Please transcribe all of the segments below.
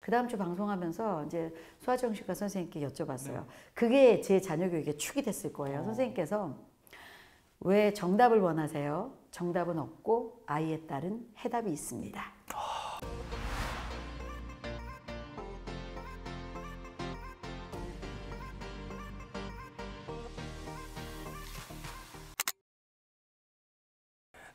그 다음 주 방송하면서 이제 소아정신과 선생님께 여쭤봤어요. 그게 제 자녀 교육의 축이 됐을 거예요. 선생님께서 왜 정답을 원하세요? 정답은 없고 아이에 따른 해답이 있습니다.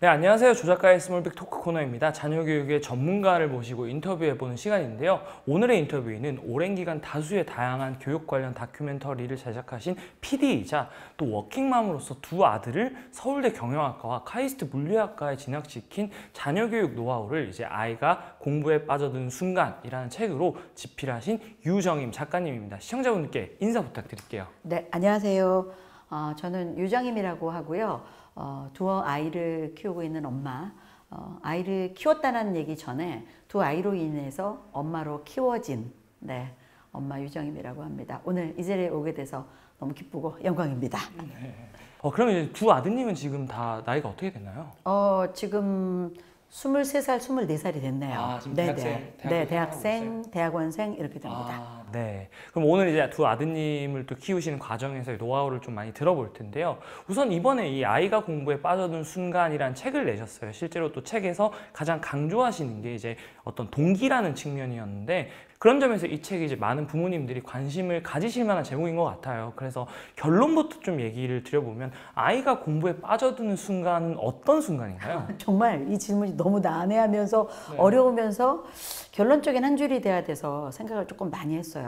네, 안녕하세요. 조작가의 스몰빅 토크 코너입니다. 자녀교육의 전문가를 모시고 인터뷰해보는 시간인데요. 오늘의 인터뷰인은 오랜 기간 다수의 다양한 교육 관련 다큐멘터리를 제작하신 PD이자 또 워킹맘으로서 두 아들을 서울대 경영학과와 카이스트 물리학과에 진학시킨 자녀교육 노하우를 이제 아이가 공부에 빠져든 순간이라는 책으로 집필하신 유정임 작가님입니다. 시청자분들께 인사 부탁드릴게요. 네, 안녕하세요. 저는 유정임이라고 하고요. 두 아이를 키우고 있는 엄마, 아이를 키웠다는 얘기 전에 두 아이로 인해서 엄마로 키워진 엄마 유정임이라고 합니다. 오늘 이 자리에 오게 돼서 너무 기쁘고 영광입니다. 그럼 이제 두 아드님은 지금 다 나이가 어떻게 되나요? 지금 23살, 24살이 됐네요. 지금 대학생, 대학원생 이렇게 됩니다. 네. 그럼 오늘 이제 두 아드님을 또 키우시는 과정에서 노하우를 좀 많이 들어볼 텐데요. 우선 이번에 이 아이가 공부에 빠져든 순간이란 책을 내셨어요. 실제로 또 책에서 가장 강조하시는 게 이제 어떤 동기라는 측면이었는데 그런 점에서 이 책이 이제 많은 부모님들이 관심을 가지실 만한 제목인 것 같아요. 그래서 결론부터 좀 얘기를 드려보면 아이가 공부에 빠져드는 순간은 어떤 순간인가요? 정말 이 질문이 너무 난해하면서 어려우면서 결론적인 한 줄이 돼야 돼서 생각을 조금 많이 했어요.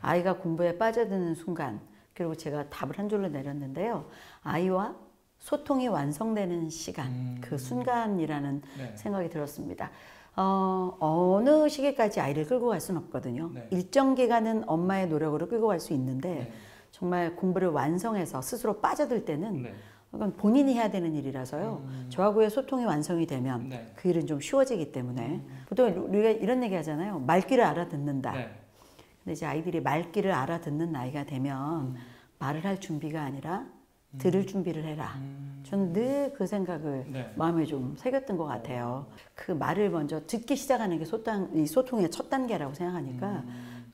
아이가 공부에 빠져드는 순간, 그리고 제가 답을 한 줄로 내렸는데요. 아이와 소통이 완성되는 시간, 그 순간이라는 생각이 들었습니다. 어느 시기까지 아이를 끌고 갈 수는 없거든요. 일정 기간은 엄마의 노력으로 끌고 갈 수 있는데 정말 공부를 완성해서 스스로 빠져들 때는 그건 본인이 해야 되는 일이라서요. 저하고의 소통이 완성이 되면 그 일은 좀 쉬워지기 때문에 보통 우리가 이런 얘기 하잖아요. 말귀를 알아듣는다. 근데 이제 아이들이 말귀를 알아듣는 나이가 되면 말을 할 준비가 아니라 들을 준비를 해라. 저는 늘 그 생각을 마음에 좀 새겼던 것 같아요. 그 말을 먼저 듣기 시작하는 게 소통의 첫 단계라고 생각하니까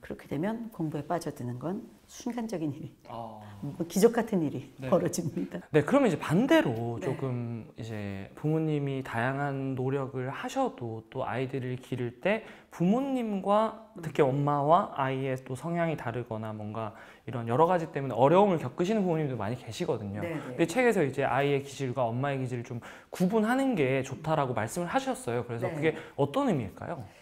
그렇게 되면 공부에 빠져드는 건 순간적인 일, 기적 같은 일이 벌어집니다. 네, 그러면 이제 반대로 조금 이제 부모님이 다양한 노력을 하셔도 또 아이들을 기를 때 부모님과 특히 엄마와 아이의 또 성향이 다르거나 뭔가 이런 여러 가지 때문에 어려움을 겪으시는 부모님도 많이 계시거든요. 근데 책에서 이제 아이의 기질과 엄마의 기질을 좀 구분하는 게 좋다라고 말씀을 하셨어요. 그래서 그게 어떤 의미일까요?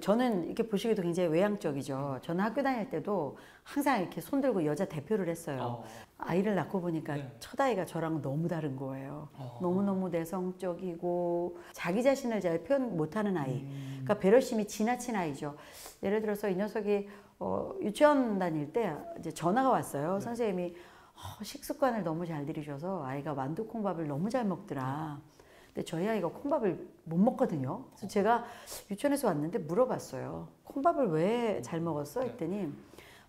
저는 이렇게 보시기도 굉장히 외향적이죠. 저는 학교 다닐 때도 항상 이렇게 손들고 여자 대표를 했어요. 아이를 낳고 보니까 첫 아이가 저랑 너무 다른 거예요. 너무너무 내성적이고 자기 자신을 잘 표현 못하는 아이. 그러니까 배려심이 지나친 아이죠. 예를 들어서 이 녀석이 유치원 다닐 때 이제 전화가 왔어요. 선생님이 식습관을 너무 잘 들이셔서 아이가 완두콩밥을 너무 잘 먹더라. 근데 저희 아이가 콩밥을 못 먹거든요. 그래서 제가 유치원에서 왔는데 물어봤어요. 콩밥을 왜 잘 먹었어? 했더니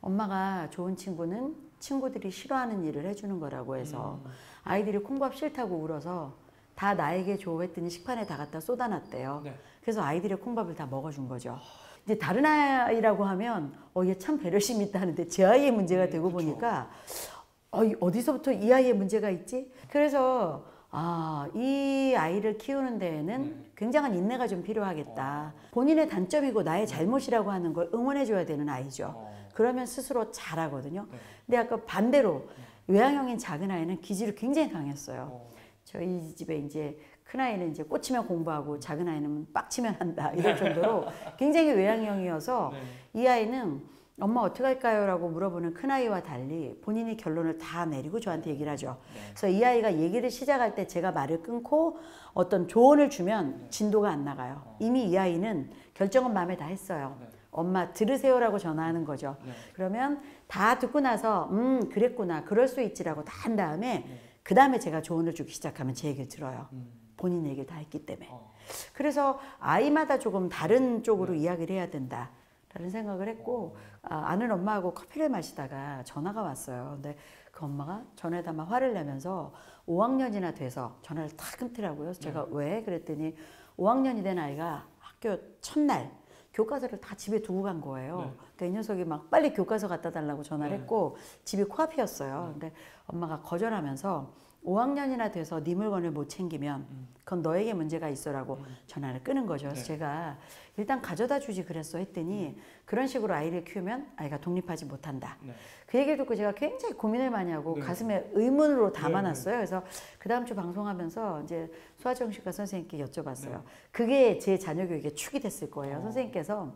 엄마가 좋은 친구는 친구들이 싫어하는 일을 해주는 거라고 해서 아이들이 콩밥 싫다고 울어서 다 나에게 줘 했더니 식판에 다 갖다 쏟아놨대요. 그래서 아이들이 콩밥을 다 먹어준 거죠. 이제 다른 아이라고 하면 얘 참 배려심 있다 하는데 제 아이의 문제가 되고 보니까 어디서부터 이 아이의 문제가 있지? 그래서 이 아이를 키우는 데에는 굉장한 인내가 좀 필요하겠다. 본인의 단점이고 나의 잘못이라고 하는 걸 응원해줘야 되는 아이죠. 그러면 스스로 잘하거든요. 근데 아까 반대로 외향형인 작은 아이는 기질이 굉장히 강했어요. 저희 집에 이제 큰 아이는 이제 꽂히면 공부하고 작은 아이는 빡치면 한다 이럴 정도로 굉장히 외향형이어서 이 아이는 엄마 어떻게 할까요? 라고 물어보는 큰아이와 달리 본인이 결론을 다 내리고 저한테 얘기를 하죠. 그래서 이 아이가 얘기를 시작할 때 제가 말을 끊고 어떤 조언을 주면 진도가 안 나가요. 이미 이 아이는 결정은 마음에 다 했어요. 엄마 들으세요라고 전화하는 거죠. 그러면 다 듣고 나서 그랬구나 그럴 수 있지라고 다 한 다음에 그 다음에 제가 조언을 주기 시작하면 제 얘기를 들어요. 본인 얘기를 다 했기 때문에. 그래서 아이마다 조금 다른 쪽으로 이야기를 해야 된다 라는 생각을 했고 아는 엄마하고 커피를 마시다가 전화가 왔어요. 근데 그 엄마가 전화에다 막 화를 내면서 5학년이나 돼서 전화를 탁 끊더라고요. 그래서 제가 왜? 그랬더니 5학년이 된 아이가 학교 첫날 교과서를 다 집에 두고 간 거예요. 그러니까 이 녀석이 막 빨리 교과서 갖다 달라고 전화를 했고 집이 코앞이었어요. 근데 엄마가 거절하면서 5학년이나 돼서 네 물건을 못 챙기면 그건 너에게 문제가 있어라고 전화를 끄는 거죠. 그래서 제가 일단 가져다 주지 그랬어 했더니 그런 식으로 아이를 키우면 아이가 독립하지 못한다. 그 얘기를 듣고 제가 굉장히 고민을 많이 하고 가슴에 의문으로 담아놨어요. 그래서 그 다음 주 방송하면서 이제 소아정신과 선생님께 여쭤봤어요. 그게 제 자녀 교육의 축이 됐을 거예요. 선생님께서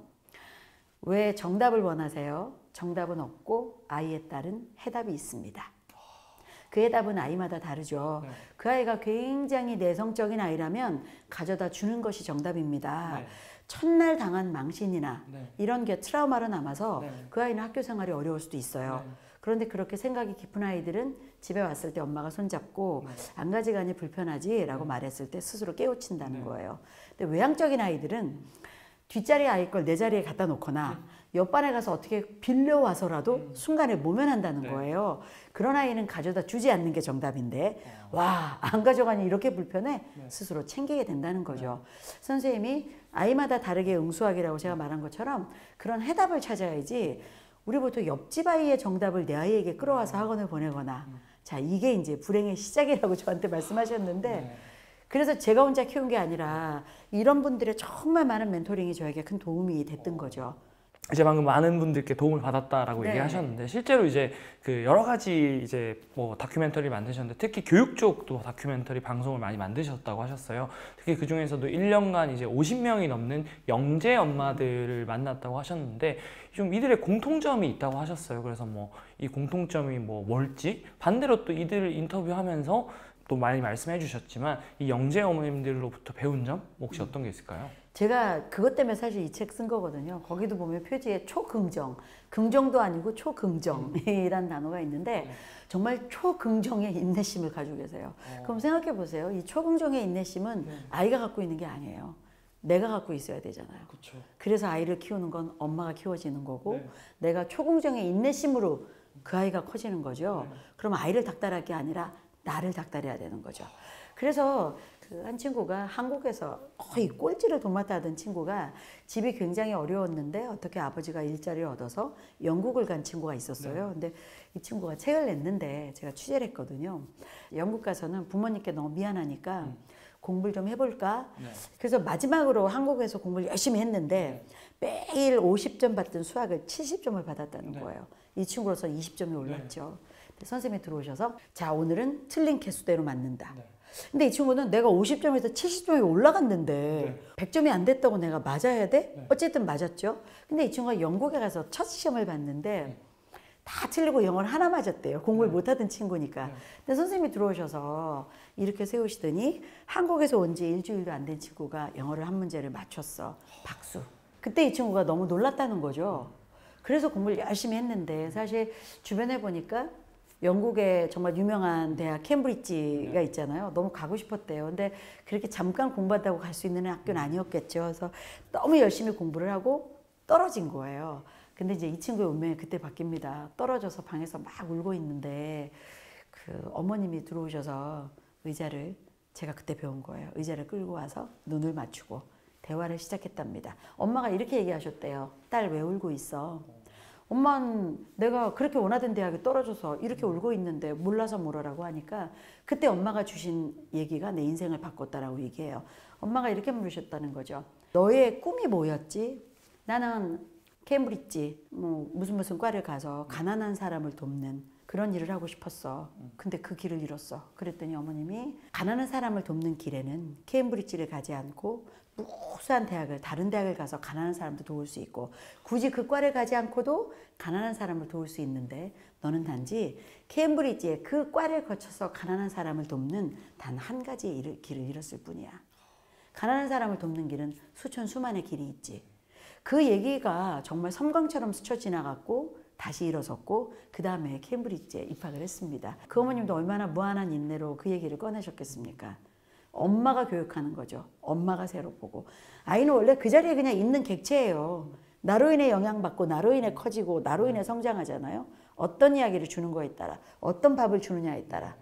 왜 정답을 원하세요? 정답은 없고 아이에 따른 해답이 있습니다. 그 해답은 아이마다 다르죠. 그 아이가 굉장히 내성적인 아이라면 가져다 주는 것이 정답입니다. 첫날 당한 망신이나 이런 게 트라우마로 남아서 그 아이는 학교 생활이 어려울 수도 있어요. 그런데 그렇게 생각이 깊은 아이들은 집에 왔을 때 엄마가 손잡고 안 가져가니 불편하지 라고 말했을 때 스스로 깨우친다는 거예요. 근데 외향적인 아이들은 뒷자리 아이 걸 내 자리에 갖다 놓거나 옆반에 가서 어떻게 빌려와서라도 순간에 모면한다는 거예요. 그런 아이는 가져다 주지 않는 게 정답인데 와, 안 가져가니 이렇게 불편해? 스스로 챙기게 된다는 거죠. 선생님이 아이마다 다르게 응수하기라고 제가 말한 것처럼 그런 해답을 찾아야지 우리 보통 옆집 아이의 정답을 내 아이에게 끌어와서 학원을 보내거나 자, 이게 이제 불행의 시작이라고 저한테 말씀하셨는데 그래서 제가 혼자 키운 게 아니라 이런 분들의 정말 많은 멘토링이 저에게 큰 도움이 됐던 거죠. 이제 방금 많은 분들께 도움을 받았다라고 얘기하셨는데 실제로 이제 그 여러 가지 이제 뭐 다큐멘터리 만드셨는데 특히 교육 쪽도 다큐멘터리 방송을 많이 만드셨다고 하셨어요. 특히 그 중에서도 1년간 이제 50명이 넘는 영재 엄마들을 만났다고 하셨는데 좀 이들의 공통점이 있다고 하셨어요. 그래서 뭐 이 공통점이 뭐 뭘지 반대로 또 이들을 인터뷰하면서 또 많이 말씀해 주셨지만 이 영재 어머님들로부터 배운 점 혹시 어떤 게 있을까요? 제가 그것 때문에 사실 이 책 쓴 거거든요. 거기도 보면 표지에 초긍정, 긍정도 아니고 초긍정이란 단어가 있는데 정말 초긍정의 인내심을 가지고 계세요. 그럼 생각해 보세요. 이 초긍정의 인내심은 아이가 갖고 있는 게 아니에요. 내가 갖고 있어야 되잖아요. 그쵸. 그래서 아이를 키우는 건 엄마가 키워지는 거고 내가 초긍정의 인내심으로 그 아이가 커지는 거죠. 그럼 아이를 닥달할 게 아니라 나를 닥달해야 되는 거죠. 그래서 그 한 친구가 한국에서 거의 꼴찌를 도맡아 하던 친구가 집이 굉장히 어려웠는데 어떻게 아버지가 일자리를 얻어서 영국을 간 친구가 있었어요. 근데 이 친구가 책을 냈는데 제가 취재를 했거든요. 영국 가서는 부모님께 너무 미안하니까 공부를 좀 해볼까? 그래서 마지막으로 한국에서 공부를 열심히 했는데 매일 50점 받던 수학을 70점을 받았다는 거예요. 이 친구로서 20점이 올랐죠. 선생님이 들어오셔서 자, 오늘은 틀린 개수대로 맞는다. 근데 이 친구는 내가 50점에서 70점이 올라갔는데 100점이 안 됐다고 내가 맞아야 돼? 어쨌든 맞았죠. 근데 이 친구가 영국에 가서 첫 시험을 봤는데 다 틀리고 영어를 하나 맞았대요. 공부를 못하던 친구니까. 근데 선생님이 들어오셔서 이렇게 세우시더니 한국에서 온 지 일주일도 안 된 친구가 영어를 한 문제를 맞췄어. 박수. 그때 이 친구가 너무 놀랐다는 거죠. 그래서 공부를 열심히 했는데 사실 주변에 보니까 영국에 정말 유명한 대학 캠브리지가 있잖아요. 너무 가고 싶었대요. 근데 그렇게 잠깐 공부한다고 갈 수 있는 학교는 아니었겠죠. 그래서 너무 열심히 공부를 하고 떨어진 거예요. 근데 이제 이 친구의 운명이 그때 바뀝니다. 떨어져서 방에서 막 울고 있는데 그 어머님이 들어오셔서 의자를 제가 그때 배운 거예요. 의자를 끌고 와서 눈을 맞추고 대화를 시작했답니다. 엄마가 이렇게 얘기하셨대요. 딸 왜 울고 있어? 엄마는 내가 그렇게 원하던 대학에 떨어져서 이렇게 울고 있는데 몰라서 물어라고 하니까 그때 엄마가 주신 얘기가 내 인생을 바꿨다라고 얘기해요. 엄마가 이렇게 물으셨다는 거죠. 너의 꿈이 뭐였지? 나는 캠브리지 뭐 무슨 과를 가서 가난한 사람을 돕는 그런 일을 하고 싶었어. 근데 그 길을 잃었어. 그랬더니 어머님이 가난한 사람을 돕는 길에는 케임브리지를 가지 않고 무수한 대학을 다른 대학을 가서 가난한 사람도 도울 수 있고 굳이 그 과를 가지 않고도 가난한 사람을 도울 수 있는데 너는 단지 케임브리지의 그 과를 거쳐서 가난한 사람을 돕는 단 한 가지의 길을 잃었을 뿐이야. 가난한 사람을 돕는 길은 수천 수만의 길이 있지. 그 얘기가 정말 섬광처럼 스쳐 지나갔고 다시 일어섰고 그 다음에 캠브리지에 입학을 했습니다. 그 어머님도 얼마나 무한한 인내로 그 얘기를 꺼내셨겠습니까? 엄마가 교육하는 거죠. 엄마가 새로 보고. 아이는 원래 그 자리에 그냥 있는 객체예요. 나로 인해 영향받고 나로 인해 커지고 나로 인해 성장하잖아요. 어떤 이야기를 주는 거에 따라 어떤 밥을 주느냐에 따라.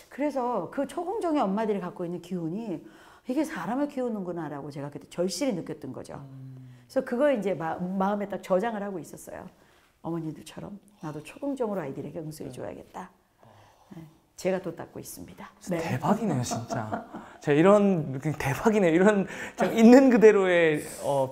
그래서 그 초긍정의 엄마들이 갖고 있는 기운이 이게 사람을 키우는구나 라고 제가 그때 절실히 느꼈던 거죠. 그래서 그걸 이제 마음에 딱 저장을 하고 있었어요. 어머니들처럼 나도 초긍정으로 아이들에게 응수해 줘야겠다. 네. 제가 또 닦고 있습니다. 네. 대박이네요, 진짜. 제가 이런 대박이네요. 이런 있는 그대로의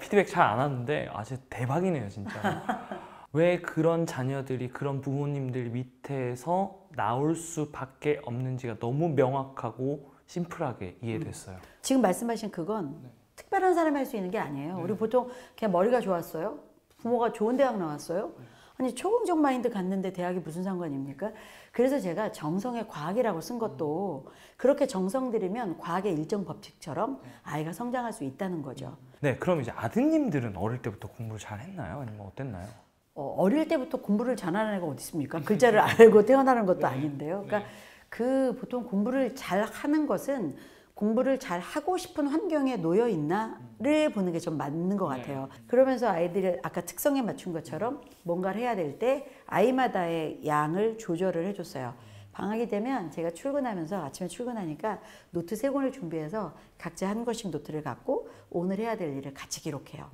피드백 잘 안 하는데 진짜 대박이네요, 진짜. 왜 그런 자녀들이 그런 부모님들 밑에서 나올 수밖에 없는지가 너무 명확하고 심플하게 이해됐어요. 지금 말씀하신 그건 특별한 사람이 할 수 있는 게 아니에요. 우리 보통 그냥 머리가 좋았어요. 부모가 좋은 대학 나왔어요. 아니 초긍정 마인드 갔는데 대학이 무슨 상관입니까? 그래서 제가 정성의 과학이라고 쓴 것도 그렇게 정성 들이면 과학의 일정 법칙처럼 아이가 성장할 수 있다는 거죠. 네, 그럼 이제 아드님들은 어릴 때부터 공부를 잘 했나요? 아니면 어땠나요? 어릴 때부터 공부를 잘하는 애가 어디 있습니까? 글자를 알고 태어나는 것도 아닌데요. 그러니까 그 보통 공부를 잘 하는 것은 공부를 잘 하고 싶은 환경에 놓여 있나를 보는 게 좀 맞는 것 같아요. 그러면서 아이들이 아까 특성에 맞춘 것처럼 뭔가를 해야 될 때 아이마다의 양을 조절을 해줬어요. 방학이 되면 제가 출근하면서 아침에 출근하니까 노트 3권을 준비해서 각자 한 권씩 노트를 갖고 오늘 해야 될 일을 같이 기록해요.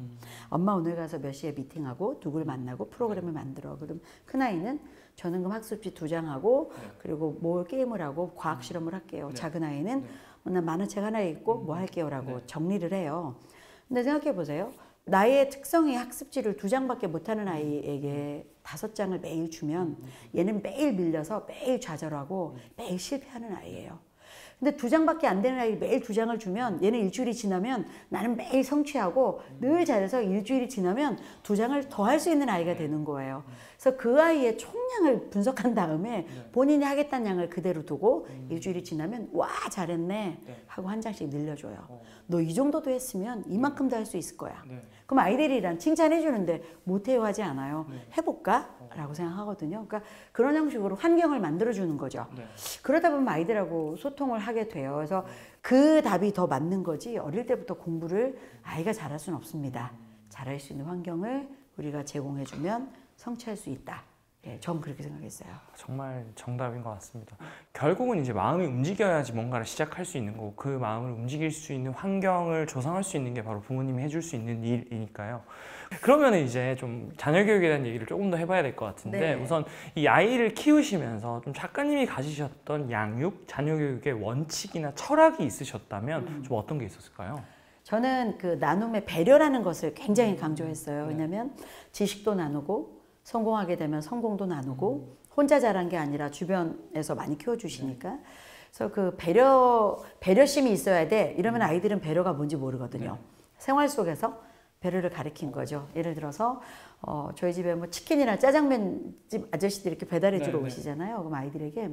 엄마 오늘 가서 몇 시에 미팅하고 누굴 만나고 프로그램을 만들어. 그럼 큰아이는 저는 그럼 학습지 2장 하고 그리고 뭘 게임을 하고 과학 실험을 할게요. 작은 아이는 나 만화책 하나 읽고 뭐 할게요라고 정리를 해요. 근데 생각해 보세요. 나의 특성이 학습지를 2장밖에 못하는 아이에게 5장을 매일 주면 얘는 매일 밀려서 매일 좌절하고 매일 실패하는 아이예요. 근데 2장밖에 안 되는 아이 매일 2장을 주면 얘는 일주일이 지나면 나는 매일 성취하고 늘 잘해서 일주일이 지나면 2장을 더 할 수 있는 아이가 되는 거예요. 그래서 그 아이의 총량을 분석한 다음에 본인이 하겠다는 양을 그대로 두고 일주일이 지나면 와 잘했네 하고 한 장씩 늘려줘요. 너 이 정도도 했으면 이만큼도 할 수 있을 거야. 그럼 아이들이란 칭찬해 주는데 못해요 하지 않아요. 해볼까? 라고 생각하거든요. 그러니까 그런 형식으로 환경을 만들어 주는 거죠. 그러다 보면 아이들하고 소통을 하게 돼요. 그래서 그 답이 더 맞는 거지 어릴 때부터 공부를 아이가 잘할 수는 없습니다. 잘할 수 있는 환경을 우리가 제공해 주면 성취할 수 있다. 예, 전 그렇게 생각했어요. 정말 정답인 것 같습니다. 결국은 이제 마음이 움직여야지 뭔가를 시작할 수 있는 거고 그 마음을 움직일 수 있는 환경을 조성할 수 있는 게 바로 부모님이 해줄 수 있는 일이니까요. 그러면 이제 좀 자녀 교육에 대한 얘기를 조금 더 해봐야 될 것 같은데 우선 이 아이를 키우시면서 좀 작가님이 가지셨던 양육, 자녀 교육의 원칙이나 철학이 있으셨다면 좀 어떤 게 있었을까요? 저는 그 나눔의 배려라는 것을 굉장히 강조했어요. 왜냐하면 지식도 나누고 성공하게 되면 성공도 나누고 혼자 자란 게 아니라 주변에서 많이 키워주시니까 그래서 그 배려심이 있어야 돼. 이러면 아이들은 배려가 뭔지 모르거든요. 생활 속에서 배려를 가르친 거죠. 예를 들어서 저희 집에 뭐 치킨이나 짜장면집 아저씨들이 이렇게 배달해 주러 오시잖아요. 그럼 아이들에게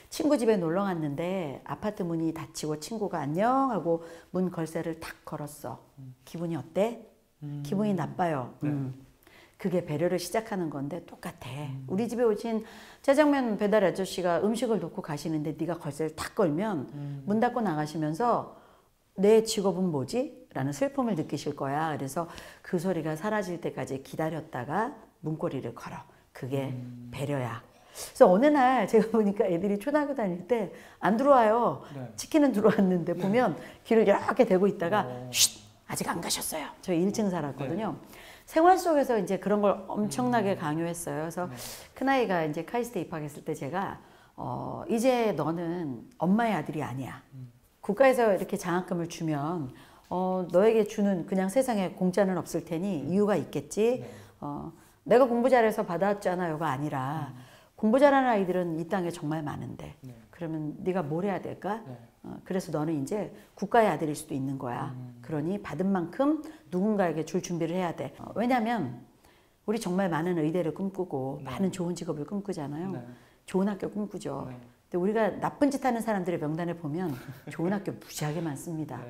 친구 집에 놀러 갔는데 아파트 문이 닫히고 친구가 안녕 하고 문 걸쇠를 탁 걸었어. 기분이 어때? 기분이 나빠요. 그게 배려를 시작하는 건데 똑같아. 우리 집에 오신 짜장면 배달 아저씨가 음식을 놓고 가시는데 네가 걸쇠를 탁 걸면 문 닫고 나가시면서 내 직업은 뭐지? 라는 슬픔을 느끼실 거야. 그래서 그 소리가 사라질 때까지 기다렸다가 문고리를 걸어. 그게 배려야. 그래서 어느 날 제가 보니까 애들이 초등학교 다닐 때 안 들어와요. 치킨은 들어왔는데 보면 길을 이렇게 대고 있다가 쉿! 아직 안 가셨어요. 저 1층 살았거든요. 생활 속에서 이제 그런 걸 엄청나게 강요했어요. 그래서 큰아이가 이제 카이스트에 입학했을 때 제가 이제 너는 엄마의 아들이 아니야. 국가에서 이렇게 장학금을 주면 너에게 주는 그냥 세상에 공짜는 없을 테니 이유가 있겠지. 내가 공부 잘해서 받았잖아요가 아니라 공부 잘하는 아이들은 이 땅에 정말 많은데 그러면 네가 뭘 해야 될까? 그래서 너는 이제 국가의 아들일 수도 있는 거야. 그러니 받은 만큼 누군가에게 줄 준비를 해야 돼. 왜냐하면 우리 정말 많은 의대를 꿈꾸고 많은 좋은 직업을 꿈꾸잖아요. 좋은 학교 꿈꾸죠. 근데 우리가 나쁜 짓 하는 사람들의 명단을 보면 좋은 학교 무지하게 많습니다.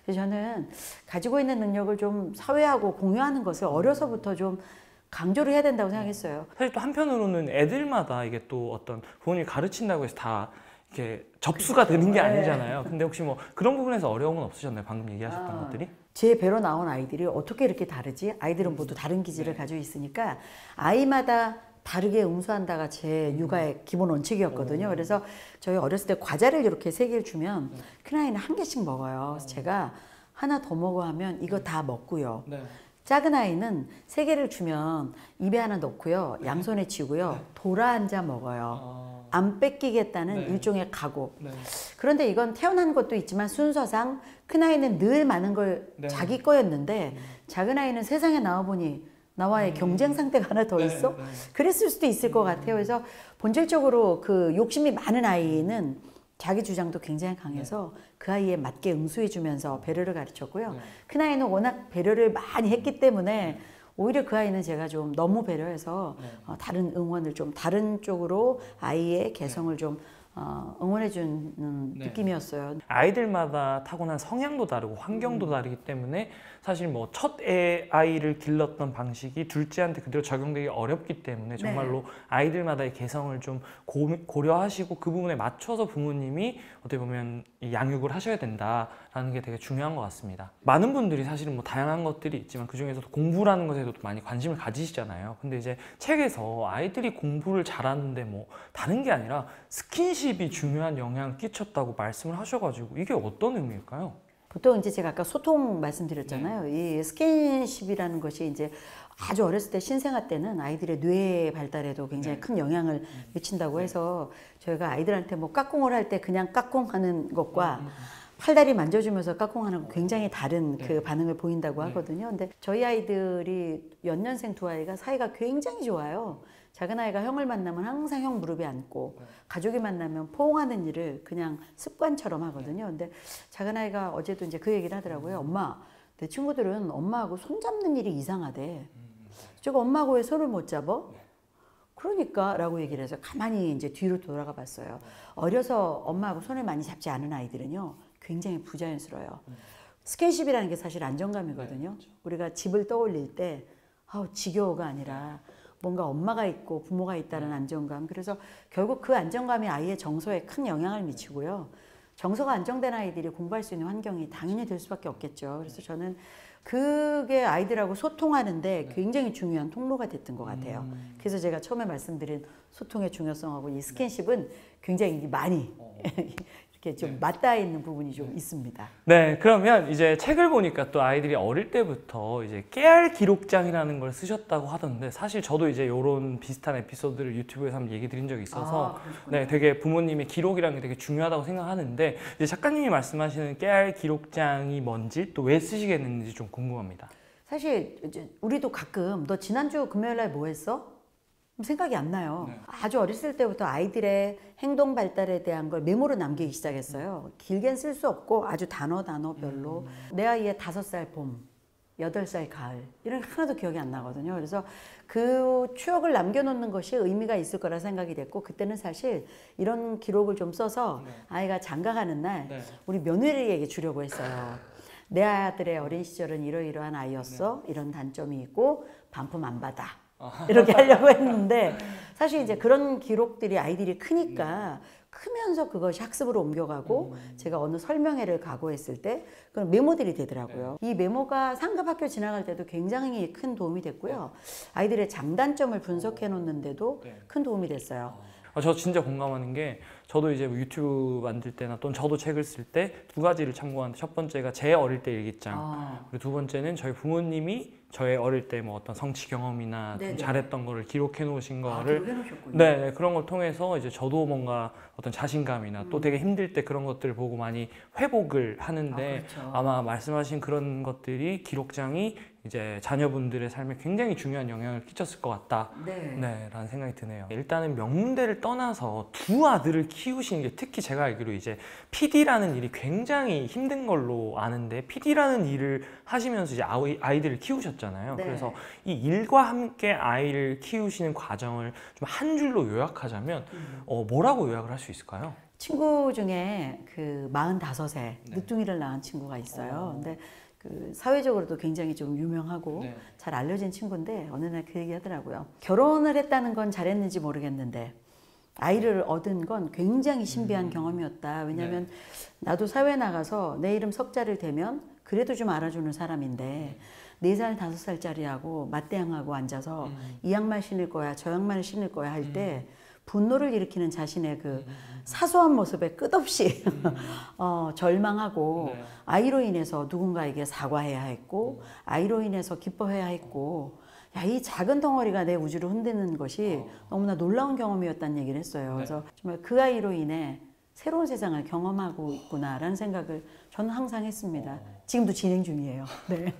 그래서 저는 가지고 있는 능력을 좀 사회하고 공유하는 것을 어려서부터 좀 강조를 해야 된다고 생각했어요. 사실 또 한편으로는 애들마다 이게 또 어떤 부모님이 가르친다고 해서 다 이렇게 접수가 되는 게 아니잖아요. 근데 혹시 뭐 그런 부분에서 어려움은 없으셨나요? 방금 얘기하셨던 것들이? 제 배로 나온 아이들이 어떻게 이렇게 다르지? 아이들은 모두 다른 기질을 가지고 있으니까 아이마다 다르게 응수한다가 제 육아의 기본 원칙이었거든요. 그래서 저희 어렸을 때 과자를 이렇게 3개를 주면 큰아이는 1개씩 먹어요. 그래서 제가 하나 더 먹어 하면 이거 다 먹고요. 작은 아이는 3개를 주면 입에 하나 넣고요. 양손에 쥐고요. 돌아 앉아 먹어요. 안 뺏기겠다는 일종의 각오. 그런데 이건 태어난 것도 있지만 순서상 큰 아이는 늘 많은 걸 자기 거였는데 작은 아이는 세상에 나와보니 나와의 경쟁 상대가 하나 더 있어? 그랬을 수도 있을 것 같아요. 그래서 본질적으로 그 욕심이 많은 아이는 자기 주장도 굉장히 강해서 그 아이에 맞게 응수해주면서 배려를 가르쳤고요. 큰 아이는 워낙 배려를 많이 했기 때문에 오히려 그 아이는 제가 좀 너무 배려해서 다른 응원을 좀 다른 쪽으로 아이의 개성을 좀 응원해주는 느낌이었어요. 아이들마다 타고난 성향도 다르고 환경도 다르기 때문에 사실 뭐 첫 아이를 길렀던 방식이 둘째한테 그대로 적용되기 어렵기 때문에 정말로 아이들마다의 개성을 좀 고려하시고 그 부분에 맞춰서 부모님이 어떻게 보면 양육을 하셔야 된다라는 게 되게 중요한 것 같습니다. 많은 분들이 사실은 뭐 다양한 것들이 있지만 그 중에서도 공부라는 것에도 많이 관심을 가지시잖아요. 근데 이제 책에서 아이들이 공부를 잘하는데 뭐 다른 게 아니라 스킨십이 중요한 영향을 끼쳤다고 말씀을 하셔가지고 이게 어떤 의미일까요? 보통 이제 제가 아까 소통 말씀드렸잖아요. 이 스킨십이라는 것이 이제 아주 어렸을 때 신생아 때는 아이들의 뇌 발달에도 굉장히 큰 영향을 미친다고 해서 저희가 아이들한테 뭐 까꿍을 할 때 그냥 까꿍하는 것과 팔다리 만져주면서 까꿍하는 건 굉장히 다른 그 반응을 보인다고 하거든요. 근데 저희 아이들이 연년생 두 아이가 사이가 굉장히 좋아요. 작은 아이가 형을 만나면 항상 형 무릎에 앉고 가족이 만나면 포옹하는 일을 그냥 습관처럼 하거든요. 근데 작은 아이가 어제도 이제 그 얘기를 하더라고요. 엄마, 내 친구들은 엄마하고 손 잡는 일이 이상하대. 제가 엄마하고 왜 손을 못 잡아? 그러니까 라고 얘기를 해서 가만히 이제 뒤로 돌아가 봤어요. 어려서 엄마하고 손을 많이 잡지 않은 아이들은요 굉장히 부자연스러워요. 스킨십이라는 게 사실 안정감이거든요. 우리가 집을 떠올릴 때 지겨워가 아니라 뭔가 엄마가 있고 부모가 있다는 안정감. 그래서 결국 그 안정감이 아이의 정서에 큰 영향을 미치고요. 정서가 안정된 아이들이 공부할 수 있는 환경이 당연히 될 수밖에 없겠죠. 그래서 저는 그게 아이들하고 소통하는데 굉장히 중요한 통로가 됐던 것 같아요. 그래서 제가 처음에 말씀드린 소통의 중요성하고 이 스킨십은 굉장히 많이 이렇게 좀 맞닿아 있는 부분이 좀 있습니다. 네, 그러면 이제 책을 보니까 또 아이들이 어릴 때부터 이제 깨알 기록장이라는 걸 쓰셨다고 하던데 사실 저도 이제 이런 비슷한 에피소드를 유튜브에서 한번 얘기 드린 적이 있어서 네, 되게 부모님의 기록이라는 게 되게 중요하다고 생각하는데 이제 작가님이 말씀하시는 깨알 기록장이 뭔지 또 왜 쓰시겠는지 좀 궁금합니다. 사실 우리도 가끔 너 지난주 금요일 날 뭐 했어? 생각이 안 나요. 아주 어렸을 때부터 아이들의 행동 발달에 대한 걸 메모로 남기기 시작했어요. 길게는 쓸 수 없고 아주 단어별로 내 아이의 5살 봄, 8살 가을 이런 게 하나도 기억이 안 나거든요. 그래서 그 추억을 남겨놓는 것이 의미가 있을 거라 생각이 됐고 그때는 사실 이런 기록을 좀 써서 아이가 장가가는 날 우리 며느리에게 주려고 했어요. 내 아들의 어린 시절은 이러이러한 아이였어. 이런 단점이 있고 반품 안 받아. 이렇게 하려고 했는데 사실 이제 그런 기록들이 아이들이 크니까 크면서 그것이 학습으로 옮겨가고 제가 어느 설명회를 가고 했을 때 그런 메모들이 되더라고요. 이 메모가 상급 학교 지나갈 때도 굉장히 큰 도움이 됐고요. 아이들의 장단점을 분석해 놓는데도 큰 도움이 됐어요. 저 진짜 공감하는 게 저도 이제 뭐 유튜브 만들 때나 또는 저도 책을 쓸 때 2가지를 참고하는데 첫 번째가 제 어릴 때 일기장 그리고 2번째는 저희 부모님이 저의 어릴 때 뭐 어떤 성취 경험이나 좀 잘했던 거를 기록해 놓으신 거를 네, 그런 걸 통해서 이제 저도 뭔가 어떤 자신감이나 또 되게 힘들 때 그런 것들을 보고 많이 회복을 하는데 그렇죠. 아마 말씀하신 그런 것들이 기록장이 이제 자녀분들의 삶에 굉장히 중요한 영향을 끼쳤을 것 같다 라는 생각이 드네요. 일단은 명문대를 떠나서 2 아들을 키우시는 게 특히 제가 알기로 이제 PD라는 일이 굉장히 힘든 걸로 아는데 PD라는 일을 하시면서 이제 아이들을 키우셨잖아요. 그래서 이 일과 함께 아이를 키우시는 과정을 좀 한 줄로 요약하자면 뭐라고 요약을 할 수 있을까요? 친구 중에 그 45세 늦둥이를 낳은 친구가 있어요. 근데 그 사회적으로도 굉장히 좀 유명하고 잘 알려진 친구인데 어느 날 그 얘기 하더라고요. 결혼을 했다는 건 잘했는지 모르겠는데 아이를 얻은 건 굉장히 신비한 경험이었다. 왜냐하면 나도 사회에 나가서 내 이름 석자를 대면 그래도 좀 알아주는 사람인데 4살, 5살짜리하고 맞대응하고 앉아서 이 양말 신을 거야, 저 양말 신을 거야 할 때 분노를 일으키는 자신의 그 사소한 모습에 끝없이 절망하고 네. 아이로 인해서 누군가에게 사과해야 했고 아이로 인해서 기뻐해야 했고 야, 이 작은 덩어리가 내 우주를 흔드는 것이 너무나 놀라운 경험이었다는 얘기를 했어요. 그래서 정말 그 아이로 인해 새로운 세상을 경험하고 있구나라는 생각을 저는 항상 했습니다. 지금도 진행 중이에요. 네.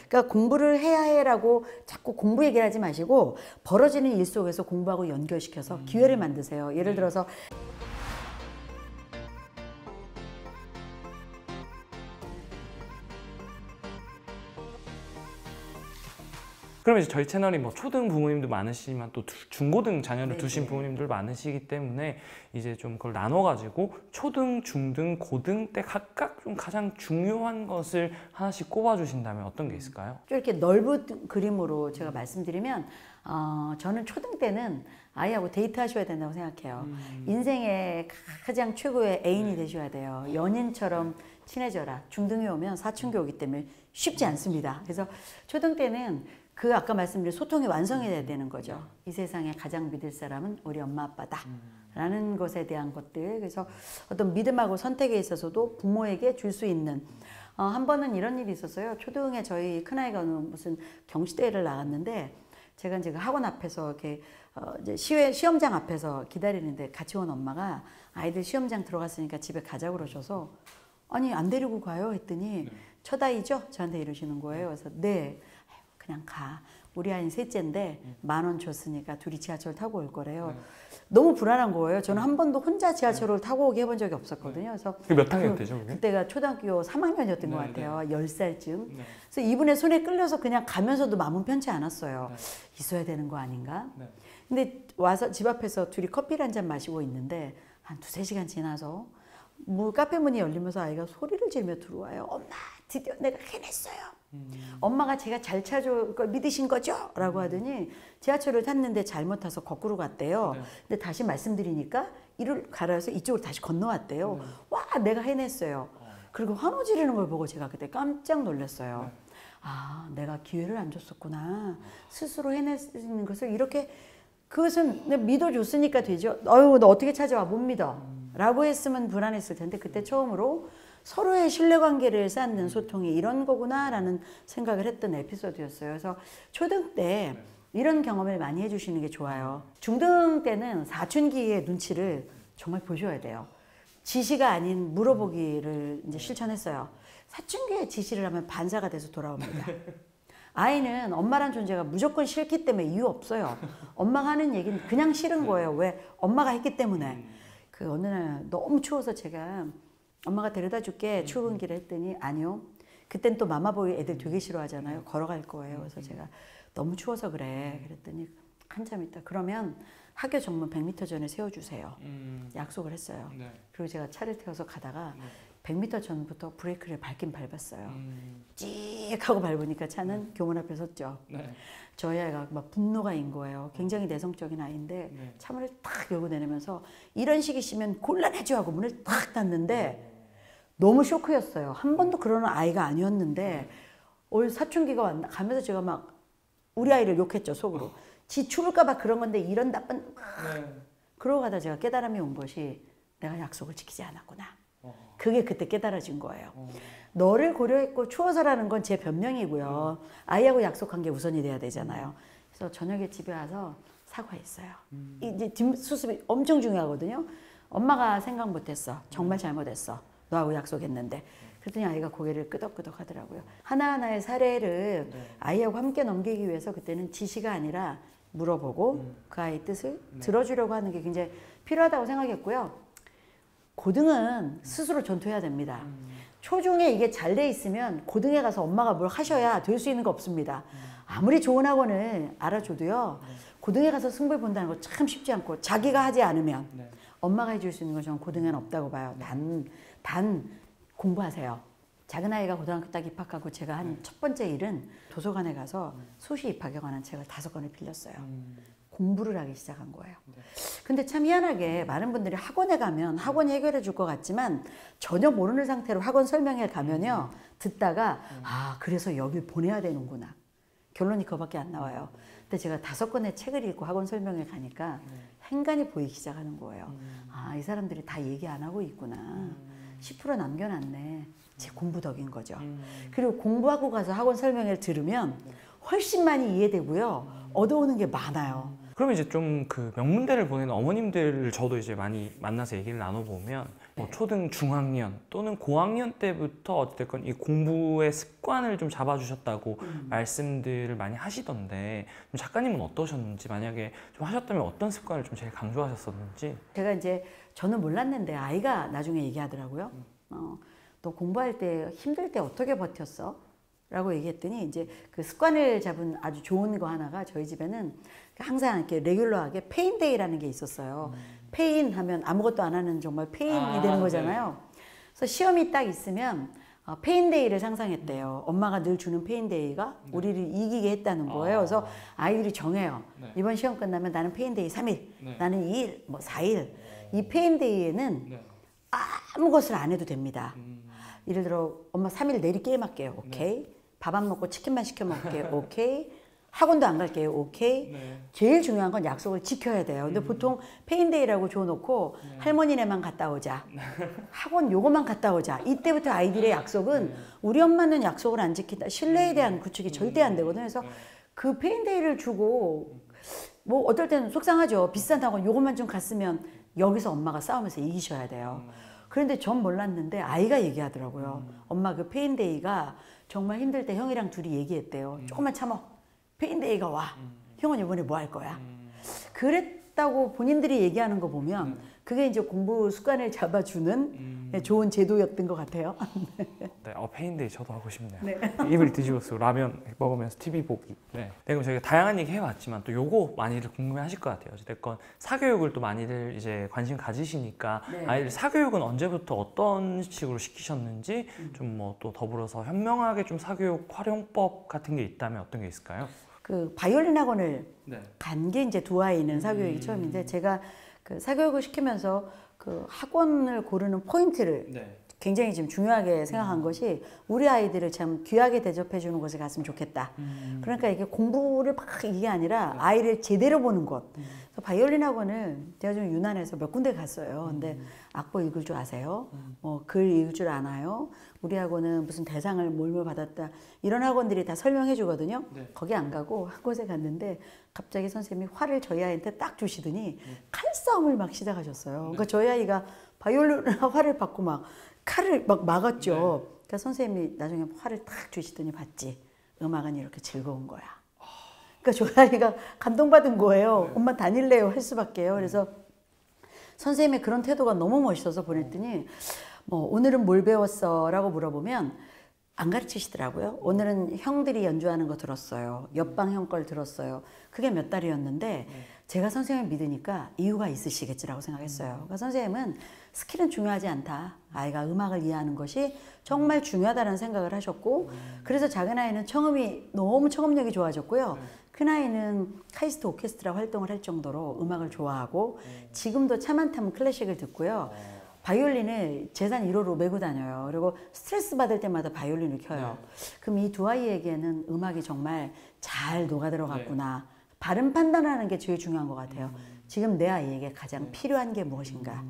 그러니까 공부를 해야 해라고 자꾸 공부 얘기를 하지 마시고 벌어지는 일 속에서 공부하고 연결시켜서 기회를 만드세요. 예를 들어서 그럼 이제 저희 채널이 뭐 초등 부모님도 많으시지만 또 중고등 자녀를 네네. 두신 부모님들 많으시기 때문에 이제 좀 그걸 나눠가지고 초등, 중등, 고등 때 각각 좀 가장 중요한 것을 하나씩 꼽아주신다면 어떤 게 있을까요? 좀 이렇게 넓은 그림으로 제가 말씀드리면 저는 초등 때는 아이하고 데이트하셔야 된다고 생각해요. 인생의 가장 최고의 애인이 되셔야 돼요. 연인처럼 친해져라. 중등에 오면 사춘기 오기 때문에 쉽지 않습니다. 그래서 초등 때는 그 아까 말씀드린 소통이 완성이 돼야 되는 거죠. 이 세상에 가장 믿을 사람은 우리 엄마 아빠다 라는 것에 대한 것들. 그래서 어떤 믿음하고 선택에 있어서도 부모에게 줄 수 있는 한 번은 이런 일이 있었어요. 초등에 저희 큰아이가 무슨 경시대회를 나갔는데 제가 이제 그 학원 앞에서 이렇게 이제 시험장 앞에서 기다리는데 같이 온 엄마가 아이들 시험장 들어갔으니까 집에 가자고 그러셔서 아니 안 데리고 가요 했더니 첫 아이죠? 저한테 이러시는 거예요. 그래서 네. 그냥 가. 우리 아이는 셋째인데 10,000원 줬으니까 둘이 지하철 타고 올 거래요. 너무 불안한 거예요. 저는 한 번도 혼자 지하철을 타고 오게 해본 적이 없었거든요. 그래서 몇 학년 때죠? 그게? 그때가 초등학교 3학년이었던 것 같아요. 10살쯤. 그래서 이분의 손에 끌려서 그냥 가면서도 마음은 편치 않았어요. 있어야 되는 거 아닌가? 근데 와서 집 앞에서 둘이 커피를 한 잔 마시고 있는데 한 2-3시간 지나서 카페 문이 열리면서 아이가 소리를 지르며 들어와요. 엄마, 드디어 내가 해냈어요. 엄마가 제가 잘 찾아올 걸 믿으신 거죠? 라고 하더니 지하철을 탔는데 잘못 타서 거꾸로 갔대요. 근데 다시 말씀드리니까 이를 갈아서 이쪽으로 다시 건너왔대요. 와, 내가 해냈어요. 그리고 환호 지르는 걸 보고 제가 그때 깜짝 놀랐어요. 아, 내가 기회를 안 줬었구나. 스스로 해내는 것을 이렇게 그것은 내가 믿어줬으니까 되죠. 너 어떻게 찾아와? 못 믿어. 라고 했으면 불안했을 텐데 그때 처음으로 서로의 신뢰관계를 쌓는 소통이 이런 거구나라는 생각을 했던 에피소드였어요. 그래서 초등 때 이런 경험을 많이 해주시는 게 좋아요. 중등 때는 사춘기의 눈치를 정말 보셔야 돼요. 지시가 아닌 물어보기를 이제 실천했어요. 사춘기에 지시를 하면 반사가 돼서 돌아옵니다. 아이는 엄마란 존재가 무조건 싫기 때문에 이유 없어요. 엄마가 하는 얘기는 그냥 싫은 거예요. 왜? 엄마가 했기 때문에. 그 어느 날 너무 추워서 제가 엄마가 데려다 줄게 출근길에 했더니 아니요. 그땐 또 마마보이 애들 되게 싫어하잖아요. 걸어갈 거예요. 그래서 제가 너무 추워서 그래. 그랬더니 한참 있다. 그러면 학교 정문 100m 전에 세워주세요. 약속을 했어요. 그리고 제가 차를 태워서 가다가 100m 전부터 브레이크를 밟긴 밟았어요. 찍 하고 밟으니까 차는 교문 앞에 섰죠. 저희 아이가 막 분노가 인 거예요. 굉장히 내성적인 아이인데 차문을 탁 열고 내리면서 이런 식이시면 곤란하죠 하고 문을 탁 닫는데 너무 쇼크였어요. 한 번도 그러는 아이가 아니었는데 올 사춘기가 가면서 제가 막 우리 아이를 욕했죠, 속으로. 지 죽을까 봐 그런 건데 이런 나쁜 그러고 가다 제가 깨달음이 온 것이 내가 약속을 지키지 않았구나. 그게 그때 깨달아진 거예요. 너를 고려했고 추워서라는 건 제 변명이고요. 아이하고 약속한 게 우선이 돼야 되잖아요. 그래서 저녁에 집에 와서 사과했어요. 이제 뒷수습이 엄청 중요하거든요. 엄마가 생각 못했어. 정말 잘못했어. 너하고 약속했는데. 그랬더니 아이가 고개를 끄덕끄덕 하더라고요. 하나하나의 사례를 아이하고 함께 넘기기 위해서 그때는 지시가 아니라 물어보고 그 아이의 뜻을 들어주려고 하는 게 굉장히 필요하다고 생각했고요. 고등은 스스로 전투해야 됩니다. 초중에 이게 잘 돼 있으면 고등에 가서 엄마가 뭘 하셔야 될 수 있는 거 없습니다. 아무리 좋은 학원을 알아줘도요. 고등에 가서 승부를 본다는 거 참 쉽지 않고 자기가 하지 않으면 엄마가 해줄 수 있는 건 저는 고등에는 없다고 봐요. 단 공부하세요. 작은 아이가 고등학교 딱 입학하고 제가 한 첫 번째 일은 도서관에 가서 수시 입학에 관한 책을 5권을 빌렸어요. 공부를 하기 시작한 거예요. 근데 참 희한하게 많은 분들이 학원에 가면 학원이 해결해 줄 것 같지만 전혀 모르는 상태로 학원 설명회 가면요. 듣다가 아 그래서 여길 보내야 되는구나. 결론이 그거밖에 안 나와요. 근데 제가 5권의 책을 읽고 학원 설명회 가니까 행간이 보이기 시작하는 거예요. 아, 이 사람들이 다 얘기 안 하고 있구나. 10% 남겨놨네. 제 공부 덕인 거죠. 그리고 공부하고 가서 학원 설명회를 들으면 훨씬 많이 이해되고요. 얻어오는 게 많아요. 그러면 이제 좀 그 명문대를 보내는 어머님들을 저도 이제 많이 만나서 얘기를 나눠보면 뭐 초등 중학년 또는 고학년 때부터 어쨌든 이 공부의 습관을 좀 잡아주셨다고 말씀들을 많이 하시던데 좀 작가님은 어떠셨는지, 만약에 좀 하셨다면 어떤 습관을 좀 제일 강조하셨었는지. 제가 이제 저는 몰랐는데 아이가 나중에 얘기하더라고요. 너 공부할 때 힘들 때 어떻게 버텼어? 라고 얘기했더니 이제 그 습관을 잡은 아주 좋은 거 하나가 저희 집에는 항상 이렇게 레귤러하게 페인데이라는 게 있었어요. 페인 하면 아무것도 안 하는 정말 페인이 되는 거잖아요. 그래서 시험이 딱 있으면 페인데이를 상상했대요. 엄마가 늘 주는 페인데이가 우리를 이기게 했다는 거예요. 그래서 아이들이 정해요. 이번 시험 끝나면 나는 페인데이 3일, 나는 2일, 뭐 4일. 이 페인데이에는 아무 것을 안 해도 됩니다. 예를 들어 엄마 3일 내리 게임할게요. 오케이. 밥 안 먹고 치킨만 시켜 먹을게요. 오케이. 학원도 안 갈게요. 오케이. 제일 중요한 건 약속을 지켜야 돼요. 근데 보통 페인데이라고 줘놓고 할머니네만 갔다 오자. 학원 요거만 갔다 오자. 이때부터 아이들의 약속은 우리 엄마는 약속을 안 지킨다. 신뢰에 대한 구축이 절대 안 되거든요. 그래서 그 페인데이를 주고 뭐 어떨 때는 속상하죠. 비싼 학원 요것만 좀 갔으면 여기서 엄마가 싸우면서 이기셔야 돼요. 그런데 전 몰랐는데 아이가 얘기하더라고요. 엄마 그 페인데이가 정말 힘들 때 형이랑 둘이 얘기했대요. 조금만 참어. 페인데이가 와. 형은 이번에 뭐 할 거야? 그랬다고 본인들이 얘기하는 거 보면 그게 이제 공부 습관을 잡아주는 좋은 제도였던 것 같아요. 네, 페인데이 저도 하고 싶네요. 네. 입을 뒤집어 쓰고 라면 먹으면서 TV 보기. 네. 그럼 저희가 다양한 얘기 해봤지만 또 요거 많이들 궁금해하실 것 같아요. 어쨌든 사교육을 또 많이들 이제 관심 가지시니까 아이들 사교육은 언제부터 어떤 식으로 시키셨는지 좀 뭐 또 더불어서 현명하게 좀 사교육 활용법 같은 게 있다면 어떤 게 있을까요? 그 바이올린 학원을 간 게 이제 두 아이는 사교육이 처음인데 제가 그 사교육을 시키면서 그 학원을 고르는 포인트를 굉장히 지금 중요하게 생각한 것이 우리 아이들을 참 귀하게 대접해 주는 곳에 갔으면 좋겠다. 그러니까 이게 공부를 막 이게 아니라 아이를 제대로 보는 곳. 그래서 바이올린 학원을 제가 좀 유난해서 몇 군데 갔어요. 근데 악보 읽을 줄 아세요? 글 읽을 줄 아나요? 우리 학원은 무슨 대상을 몰며 받았다. 이런 학원들이 다 설명해 주거든요. 거기 안 가고 한 곳에 갔는데 갑자기 선생님이 활을 저희 아이한테 딱 주시더니 칼싸움을 막 시작하셨어요. 그러니까 저희 아이가 바이올린 활을 받고 막 칼을 막 막았죠. 그러니까 선생님이 나중에 활을 딱 주시더니 봤지. 음악은 이렇게 즐거운 거야. 그러니까 저희 아이가 감동받은 거예요. 엄마 다닐래요 할 수밖에요. 그래서 선생님의 그런 태도가 너무 멋있어서 보냈더니 뭐 오늘은 뭘 배웠어? 라고 물어보면 안 가르치시더라고요. 오늘은 형들이 연주하는 거 들었어요. 옆방 형 걸 들었어요. 그게 몇 달이었는데 제가 선생님을 믿으니까 이유가 있으시겠지라고 생각했어요. 그러니까 선생님은 스킬은 중요하지 않다. 아이가 음악을 이해하는 것이 정말 중요하다는 생각을 하셨고 그래서 작은 아이는 청음이 너무 청음력이 좋아졌고요. 큰 아이는 카이스트 오케스트라 활동을 할 정도로 음악을 좋아하고 지금도 차 많다면 클래식을 듣고요. 바이올린을 재산 1호로 메고 다녀요. 그리고 스트레스 받을 때마다 바이올린을 켜요. 그럼 이 두 아이에게는 음악이 정말 잘 녹아들어갔구나. 바른 판단하는 게 제일 중요한 것 같아요. 지금 내 아이에게 가장 필요한 게 무엇인가.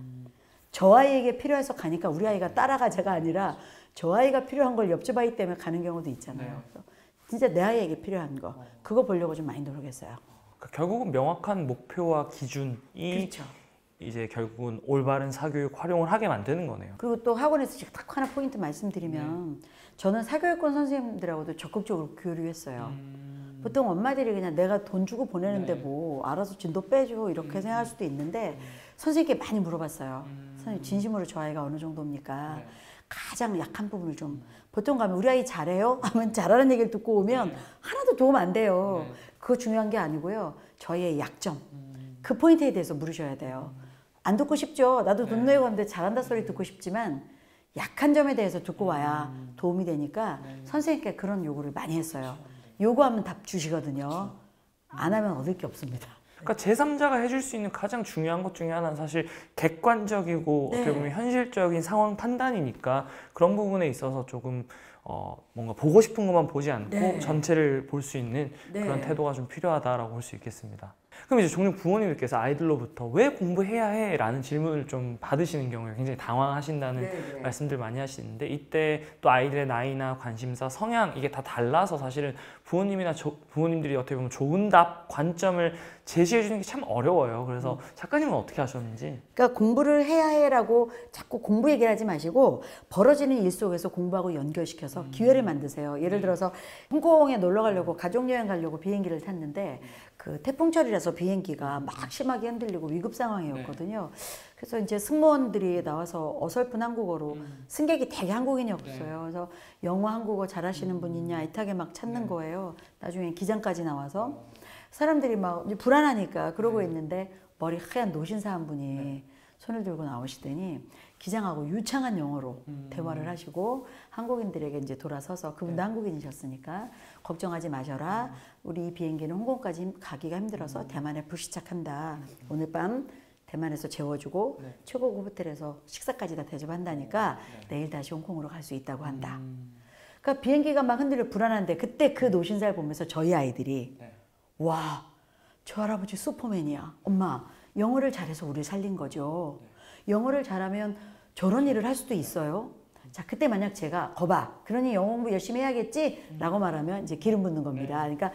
저 아이에게 필요해서 가니까 우리 아이가 따라가자가 아니라 저 아이가 필요한 걸 옆집 아이 때문에 가는 경우도 있잖아요. 그래서 진짜 내 아이에게 필요한 거 그거 보려고 좀 많이 노력했어요. 그러니까 결국은 명확한 목표와 기준이 그렇죠. 이제 결국은 올바른 사교육 활용을 하게 만드는 거네요. 그리고 또 학원에서 제가 딱 하나 포인트 말씀드리면 저는 사교육권 선생님들하고도 적극적으로 교류했어요. 보통 엄마들이 그냥 내가 돈 주고 보내는데 뭐 알아서 진도 빼줘 이렇게 생각할 수도 있는데 선생님께 많이 물어봤어요. 선생님 진심으로 저 아이가 어느 정도입니까? 가장 약한 부분을 좀 보통 가면 우리 아이 잘해요? 하면 잘하는 얘기를 듣고 오면 하나도 도움 안 돼요. 그거 중요한 게 아니고요. 저희의 약점 그 포인트에 대해서 물으셔야 돼요. 안 듣고 싶죠. 나도 돈 내고 하는데 잘한다 소리 듣고 싶지만 약한 점에 대해서 듣고 와야 도움이 되니까 선생님께 그런 요구를 많이 했어요. 요구하면 답 주시거든요. 안 하면 얻을 게 없습니다. 그러니까 제3자가 해줄 수 있는 가장 중요한 것 중에 하나는 사실 객관적이고 어떻게 보면 현실적인 상황 판단이니까 그런 부분에 있어서 조금 뭔가 보고 싶은 것만 보지 않고 네. 전체를 볼 수 있는 네. 그런 태도가 좀 필요하다라고 볼 수 있겠습니다. 그럼 이제 종종 부모님들께서 아이들로부터 왜 공부해야 해? 라는 질문을 좀 받으시는 경우에 굉장히 당황하신다는 네. 말씀들 많이 하시는데, 이때 또 아이들의 나이나 관심사, 성향 이게 다 달라서 사실은 부모님들이 어떻게 보면 좋은 답, 관점을 제시해 주는 게 참 어려워요. 그래서 작가님은 어떻게 하셨는지? 그러니까 공부를 해야 해라고 자꾸 공부 얘기를 하지 마시고 벌어지는 일 속에서 공부하고 연결시켜서 기회를 만드세요. 예를 들어서 홍콩에 놀러 가려고 가족여행 가려고 비행기를 탔는데 그 태풍철이라서 비행기가 막 심하게 흔들리고 위급 상황이었거든요. 그래서 이제 승무원들이 나와서 어설픈 한국어로 승객이 되게 한국인이 없어요. 그래서 영어, 한국어 잘하시는 분 있냐 애타게 막 찾는 거예요. 나중에 기장까지 나와서 사람들이 막 불안하니까 그러고 있는데 머리 하얀 노신사 한 분이 손을 들고 나오시더니 기장하고 유창한 영어로 대화를 하시고 한국인들에게 이제 돌아서서 그분도 한국인이셨으니까 걱정하지 마셔라. 우리 이 비행기는 홍콩까지 가기가 힘들어서 대만에 불시착한다. 오늘 밤 대만에서 재워주고 최고급 호텔에서 식사까지 다 대접한다니까 내일 다시 홍콩으로 갈 수 있다고 한다. 그러니까 비행기가 막 흔들려 불안한데 그때 그 노신사를 보면서 저희 아이들이 와, 저 할아버지 슈퍼맨이야. 엄마, 영어를 잘해서 우리를 살린 거죠. 영어를 잘하면 저런 일을 할 수도 있어요. 자, 그때 만약 제가 거봐, 그러니 영어 공부 열심히 해야겠지? 라고 말하면 이제 기름 붓는 겁니다. 그러니까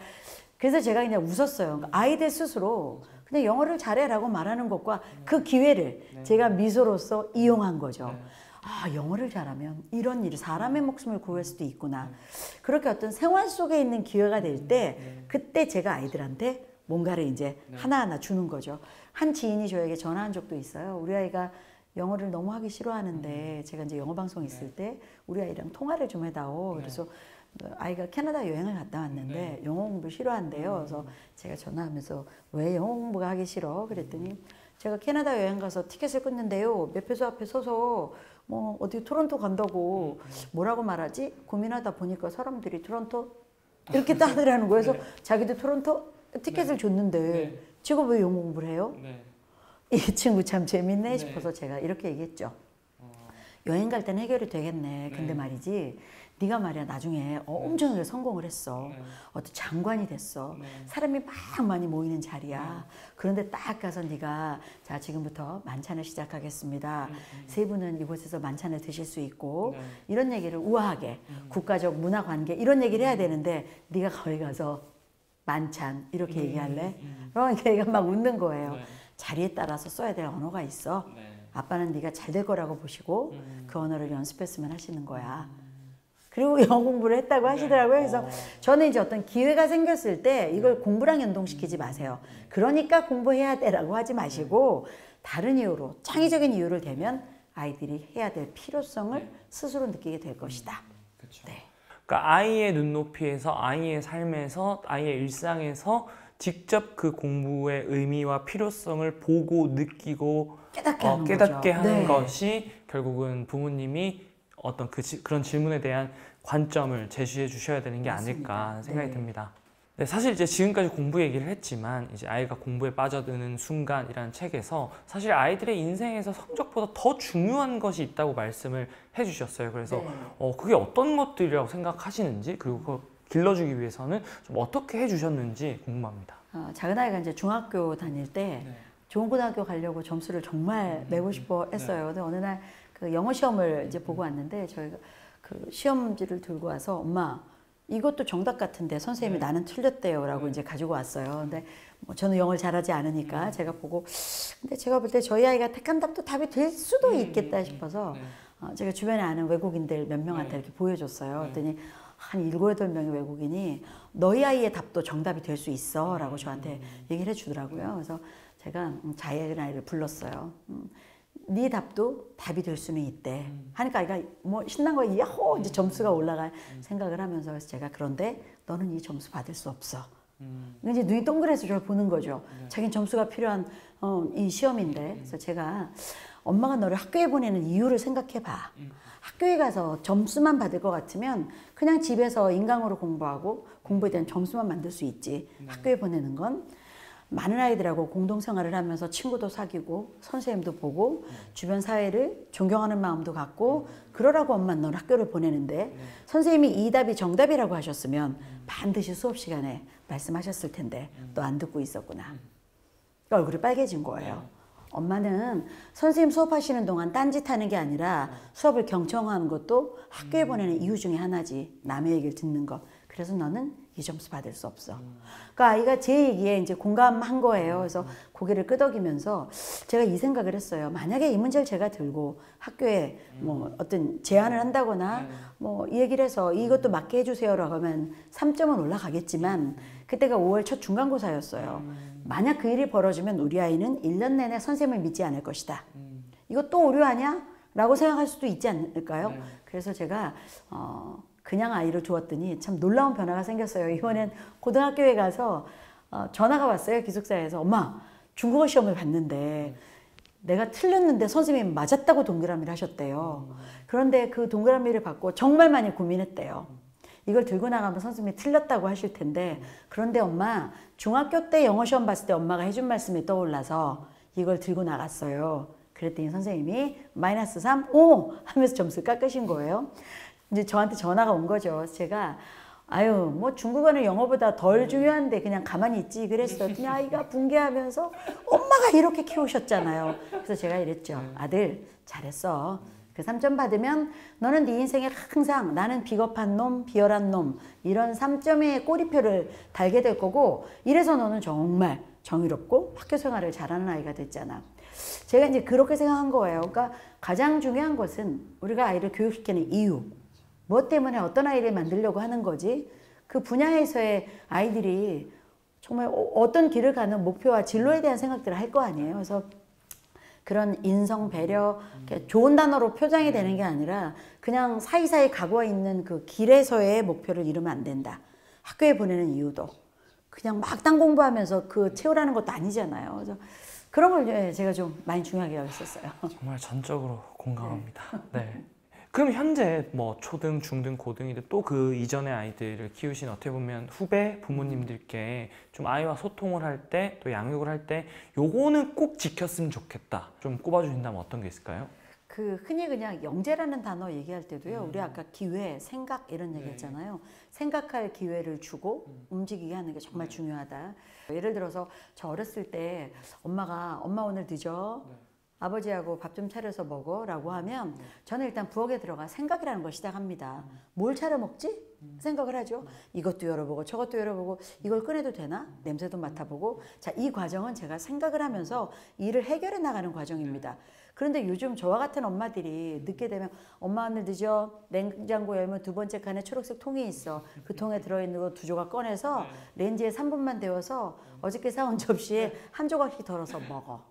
그래서 제가 그냥 웃었어요. 그러니까 아이들 스스로 그냥 영어를 잘해라고 말하는 것과 그 기회를 제가 미소로서 이용한 거죠. 아, 영어를 잘하면 이런 일, 사람의 목숨을 구할 수도 있구나. 그렇게 어떤 생활 속에 있는 기회가 될 때 그때 제가 아이들한테 뭔가를 이제 하나하나 주는 거죠. 한 지인이 저에게 전화한 적도 있어요. 우리 아이가 영어를 너무 하기 싫어하는데 제가 이제 영어 방송 있을 때 우리 아이랑 통화를 좀 해다오. 그래서 아이가 캐나다 여행을 갔다 왔는데 영어 공부 싫어한대요. 그래서 제가 전화하면서 왜 영어 공부가 하기 싫어? 그랬더니 제가 캐나다 여행 가서 티켓을 끊는데요. 매표소 앞에 서서 뭐 어디 토론토 간다고 뭐라고 말하지? 고민하다 보니까 사람들이 토론토 이렇게 따르라는 거예요. 그래서 자기도 토론토 티켓을 줬는데 지가 왜 영어 공부를 해요? 이 친구 참 재밌네 싶어서 제가 이렇게 얘기했죠. 여행 갈 땐 해결이 되겠네. 근데 말이지 네가 말이야 나중에 엄청나게 성공을 했어. 어떤 장관이 됐어. 사람이 막 많이 모이는 자리야. 그런데 딱 가서 네가 자 지금부터 만찬을 시작하겠습니다. 세 분은 이곳에서 만찬을 드실 수 있고 이런 얘기를 우아하게 국가적 문화 관계 이런 얘기를 해야 되는데 네가 거기 가서 만찬 이렇게 얘기할래? 그러니까 얘가 막 웃는 거예요. 자리에 따라서 써야 될 언어가 있어. 아빠는 네가 잘 될 거라고 보시고 그 언어를 연습했으면 하시는 거야. 그리고 영어 공부를 했다고 하시더라고요. 그래서 저는 이제 어떤 기회가 생겼을 때 이걸 공부랑 연동시키지 마세요. 그러니까 공부해야 돼라고 하지 마시고 다른 이유로 창의적인 이유를 대면 아이들이 해야 될 필요성을 스스로 느끼게 될 것이다. 네. 그러니까 아이의 눈높이에서 아이의 삶에서 아이의 일상에서 직접 그 공부의 의미와 필요성을 보고 느끼고 깨닫게 하는 것이 결국은 부모님이 어떤 그런 질문에 대한 관점을 제시해 주셔야 되는 게 아닐까 생각이 듭니다. 네, 사실 이제 지금까지 공부 얘기를 했지만 이제 아이가 공부에 빠져드는 순간이라는 책에서 사실 아이들의 인생에서 성적보다 더 중요한 것이 있다고 말씀을 해주셨어요. 그래서 그게 어떤 것들이라고 생각하시는지 그리고 그걸 길러주기 위해서는 좀 어떻게 해주셨는지 궁금합니다. 작은 아이가 이제 중학교 다닐 때 좋은 고등학교 가려고 점수를 정말 내고 싶어 했어요. 근데 어느 날 그 영어 시험을 이제 보고 왔는데 저희가 그 시험지를 들고 와서 엄마 이것도 정답 같은데 선생님이 나는 틀렸대요 라고 이제 가지고 왔어요. 근데 뭐 저는 영어를 잘하지 않으니까 제가 보고 근데 제가 볼 때 저희 아이가 택한 답도 답이 될 수도 있겠다 싶어서 제가 주변에 아는 외국인들 몇 명한테 이렇게 보여줬어요. 그랬더니 한 7, 8명의 외국인이 너희 아이의 답도 정답이 될 수 있어 라고 저한테 얘기를 해주더라고요. 그래서 제가 자기 아이를 불렀어요. 네 답도 답이 될 수는 있대. 하니까 아이가 뭐 신난 거야. 야호! 이제 점수가 올라갈 생각을 하면서 그래서 제가 그런데 너는 이 점수 받을 수 없어. 이제 눈이 동그래서 저를 보는 거죠. 자기는 점수가 필요한 이 시험인데. 그래서 제가 엄마가 너를 학교에 보내는 이유를 생각해 봐. 학교에 가서 점수만 받을 것 같으면 그냥 집에서 인강으로 공부하고 공부에 대한 점수만 만들 수 있지. 학교에 보내는 건 많은 아이들하고 공동생활을 하면서 친구도 사귀고 선생님도 보고 주변 사회를 존경하는 마음도 갖고 그러라고 엄마 넌 학교를 보내는데 선생님이 이 답이 정답이라고 하셨으면 반드시 수업 시간에 말씀하셨을 텐데 너 안 듣고 있었구나. 얼굴이 빨개진 거예요. 엄마는 선생님 수업하시는 동안 딴짓하는 게 아니라 수업을 경청하는 것도 학교에 보내는 이유 중에 하나지. 남의 얘기를 듣는 거. 그래서 너는 이 점수 받을 수 없어. 그러니까 아이가 제 얘기에 이제 공감한 거예요. 그래서 고개를 끄덕이면서 제가 이 생각을 했어요. 만약에 이 문제를 제가 들고 학교에 뭐 어떤 제안을 한다거나 뭐 이 얘기를 해서 이것도 맞게 해주세요라고 하면 3점은 올라가겠지만 그때가 5월 첫 중간고사였어요. 만약 그 일이 벌어지면 우리 아이는 1년 내내 선생님을 믿지 않을 것이다. 이거 또 오류 아니야? 라고 생각할 수도 있지 않을까요? 그래서 제가 그냥 아이를 두었더니 참 놀라운 변화가 생겼어요. 이번엔 고등학교에 가서 전화가 왔어요. 기숙사에서. 엄마, 중국어 시험을 봤는데 내가 틀렸는데 선생님이 맞았다고 동그라미를 하셨대요. 그런데 그 동그라미를 받고 정말 많이 고민했대요. 이걸 들고 나가면 선생님이 틀렸다고 하실 텐데 그런데 엄마 중학교 때 영어 시험 봤을 때 엄마가 해준 말씀이 떠올라서 이걸 들고 나갔어요. 그랬더니 선생님이 -3, 5 하면서 점수를 깎으신 거예요. 이제 저한테 전화가 온 거죠. 제가 아유 뭐 중국어는 영어보다 덜 중요한데 그냥 가만히 있지 그랬더니 아이가 붕괴하면서 엄마가 이렇게 키우셨잖아요. 그래서 제가 이랬죠. 아들 잘했어. 그 3점 받으면 너는 네 인생에 항상 나는 비겁한 놈, 비열한 놈 이런 3점의 꼬리표를 달게 될 거고 이래서 너는 정말 정의롭고 학교 생활을 잘하는 아이가 됐잖아. 제가 이제 그렇게 생각한 거예요. 그러니까 가장 중요한 것은 우리가 아이를 교육시키는 이유. 무엇 때문에 어떤 아이를 만들려고 하는 거지? 그 분야에서의 아이들이 정말 어떤 길을 가는 목표와 진로에 대한 생각들을 할 거 아니에요. 그래서 그런 인성, 배려, 좋은 단어로 표장이 되는 게 아니라 그냥 사이사이 가고 있는 그 길에서의 목표를 이루면 안 된다. 학교에 보내는 이유도 그냥 막 딴 공부하면서 그 채우라는 것도 아니잖아요. 그래서 그런 걸 제가 좀 많이 중요하게 여겼었어요. 정말 전적으로 공감합니다. 네. 그럼 현재 뭐 초등, 중등, 고등이든 또 그 이전의 아이들을 키우신 어떻게 보면 후배 부모님들께 좀 아이와 소통을 할 때 또 양육을 할 때 요거는 꼭 지켰으면 좋겠다 좀 꼽아주신다면 어떤 게 있을까요? 그 흔히 그냥 영재라는 단어 얘기할 때도요. 우리 아까 기회, 생각 이런 얘기 했잖아요. 생각할 기회를 주고 움직이게 하는 게 정말 중요하다. 예를 들어서 저 어렸을 때 엄마 오늘 늦어. 아버지하고 밥 좀 차려서 먹어 라고 하면 저는 일단 부엌에 들어가 생각이라는 걸 시작합니다. 뭘 차려 먹지? 생각을 하죠. 이것도 열어보고 저것도 열어보고 이걸 꺼내도 되나? 냄새도 맡아보고 자, 이 과정은 제가 생각을 하면서 일을 해결해 나가는 과정입니다. 그런데 요즘 저와 같은 엄마들이 늦게 되면 엄마 오늘 늦어. 냉장고 열면 두 번째 칸에 초록색 통이 있어. 그 통에 들어있는 거 2조각 꺼내서 렌지에 3분만 데워서 어저께 사온 접시에 한 조각씩 덜어서 먹어.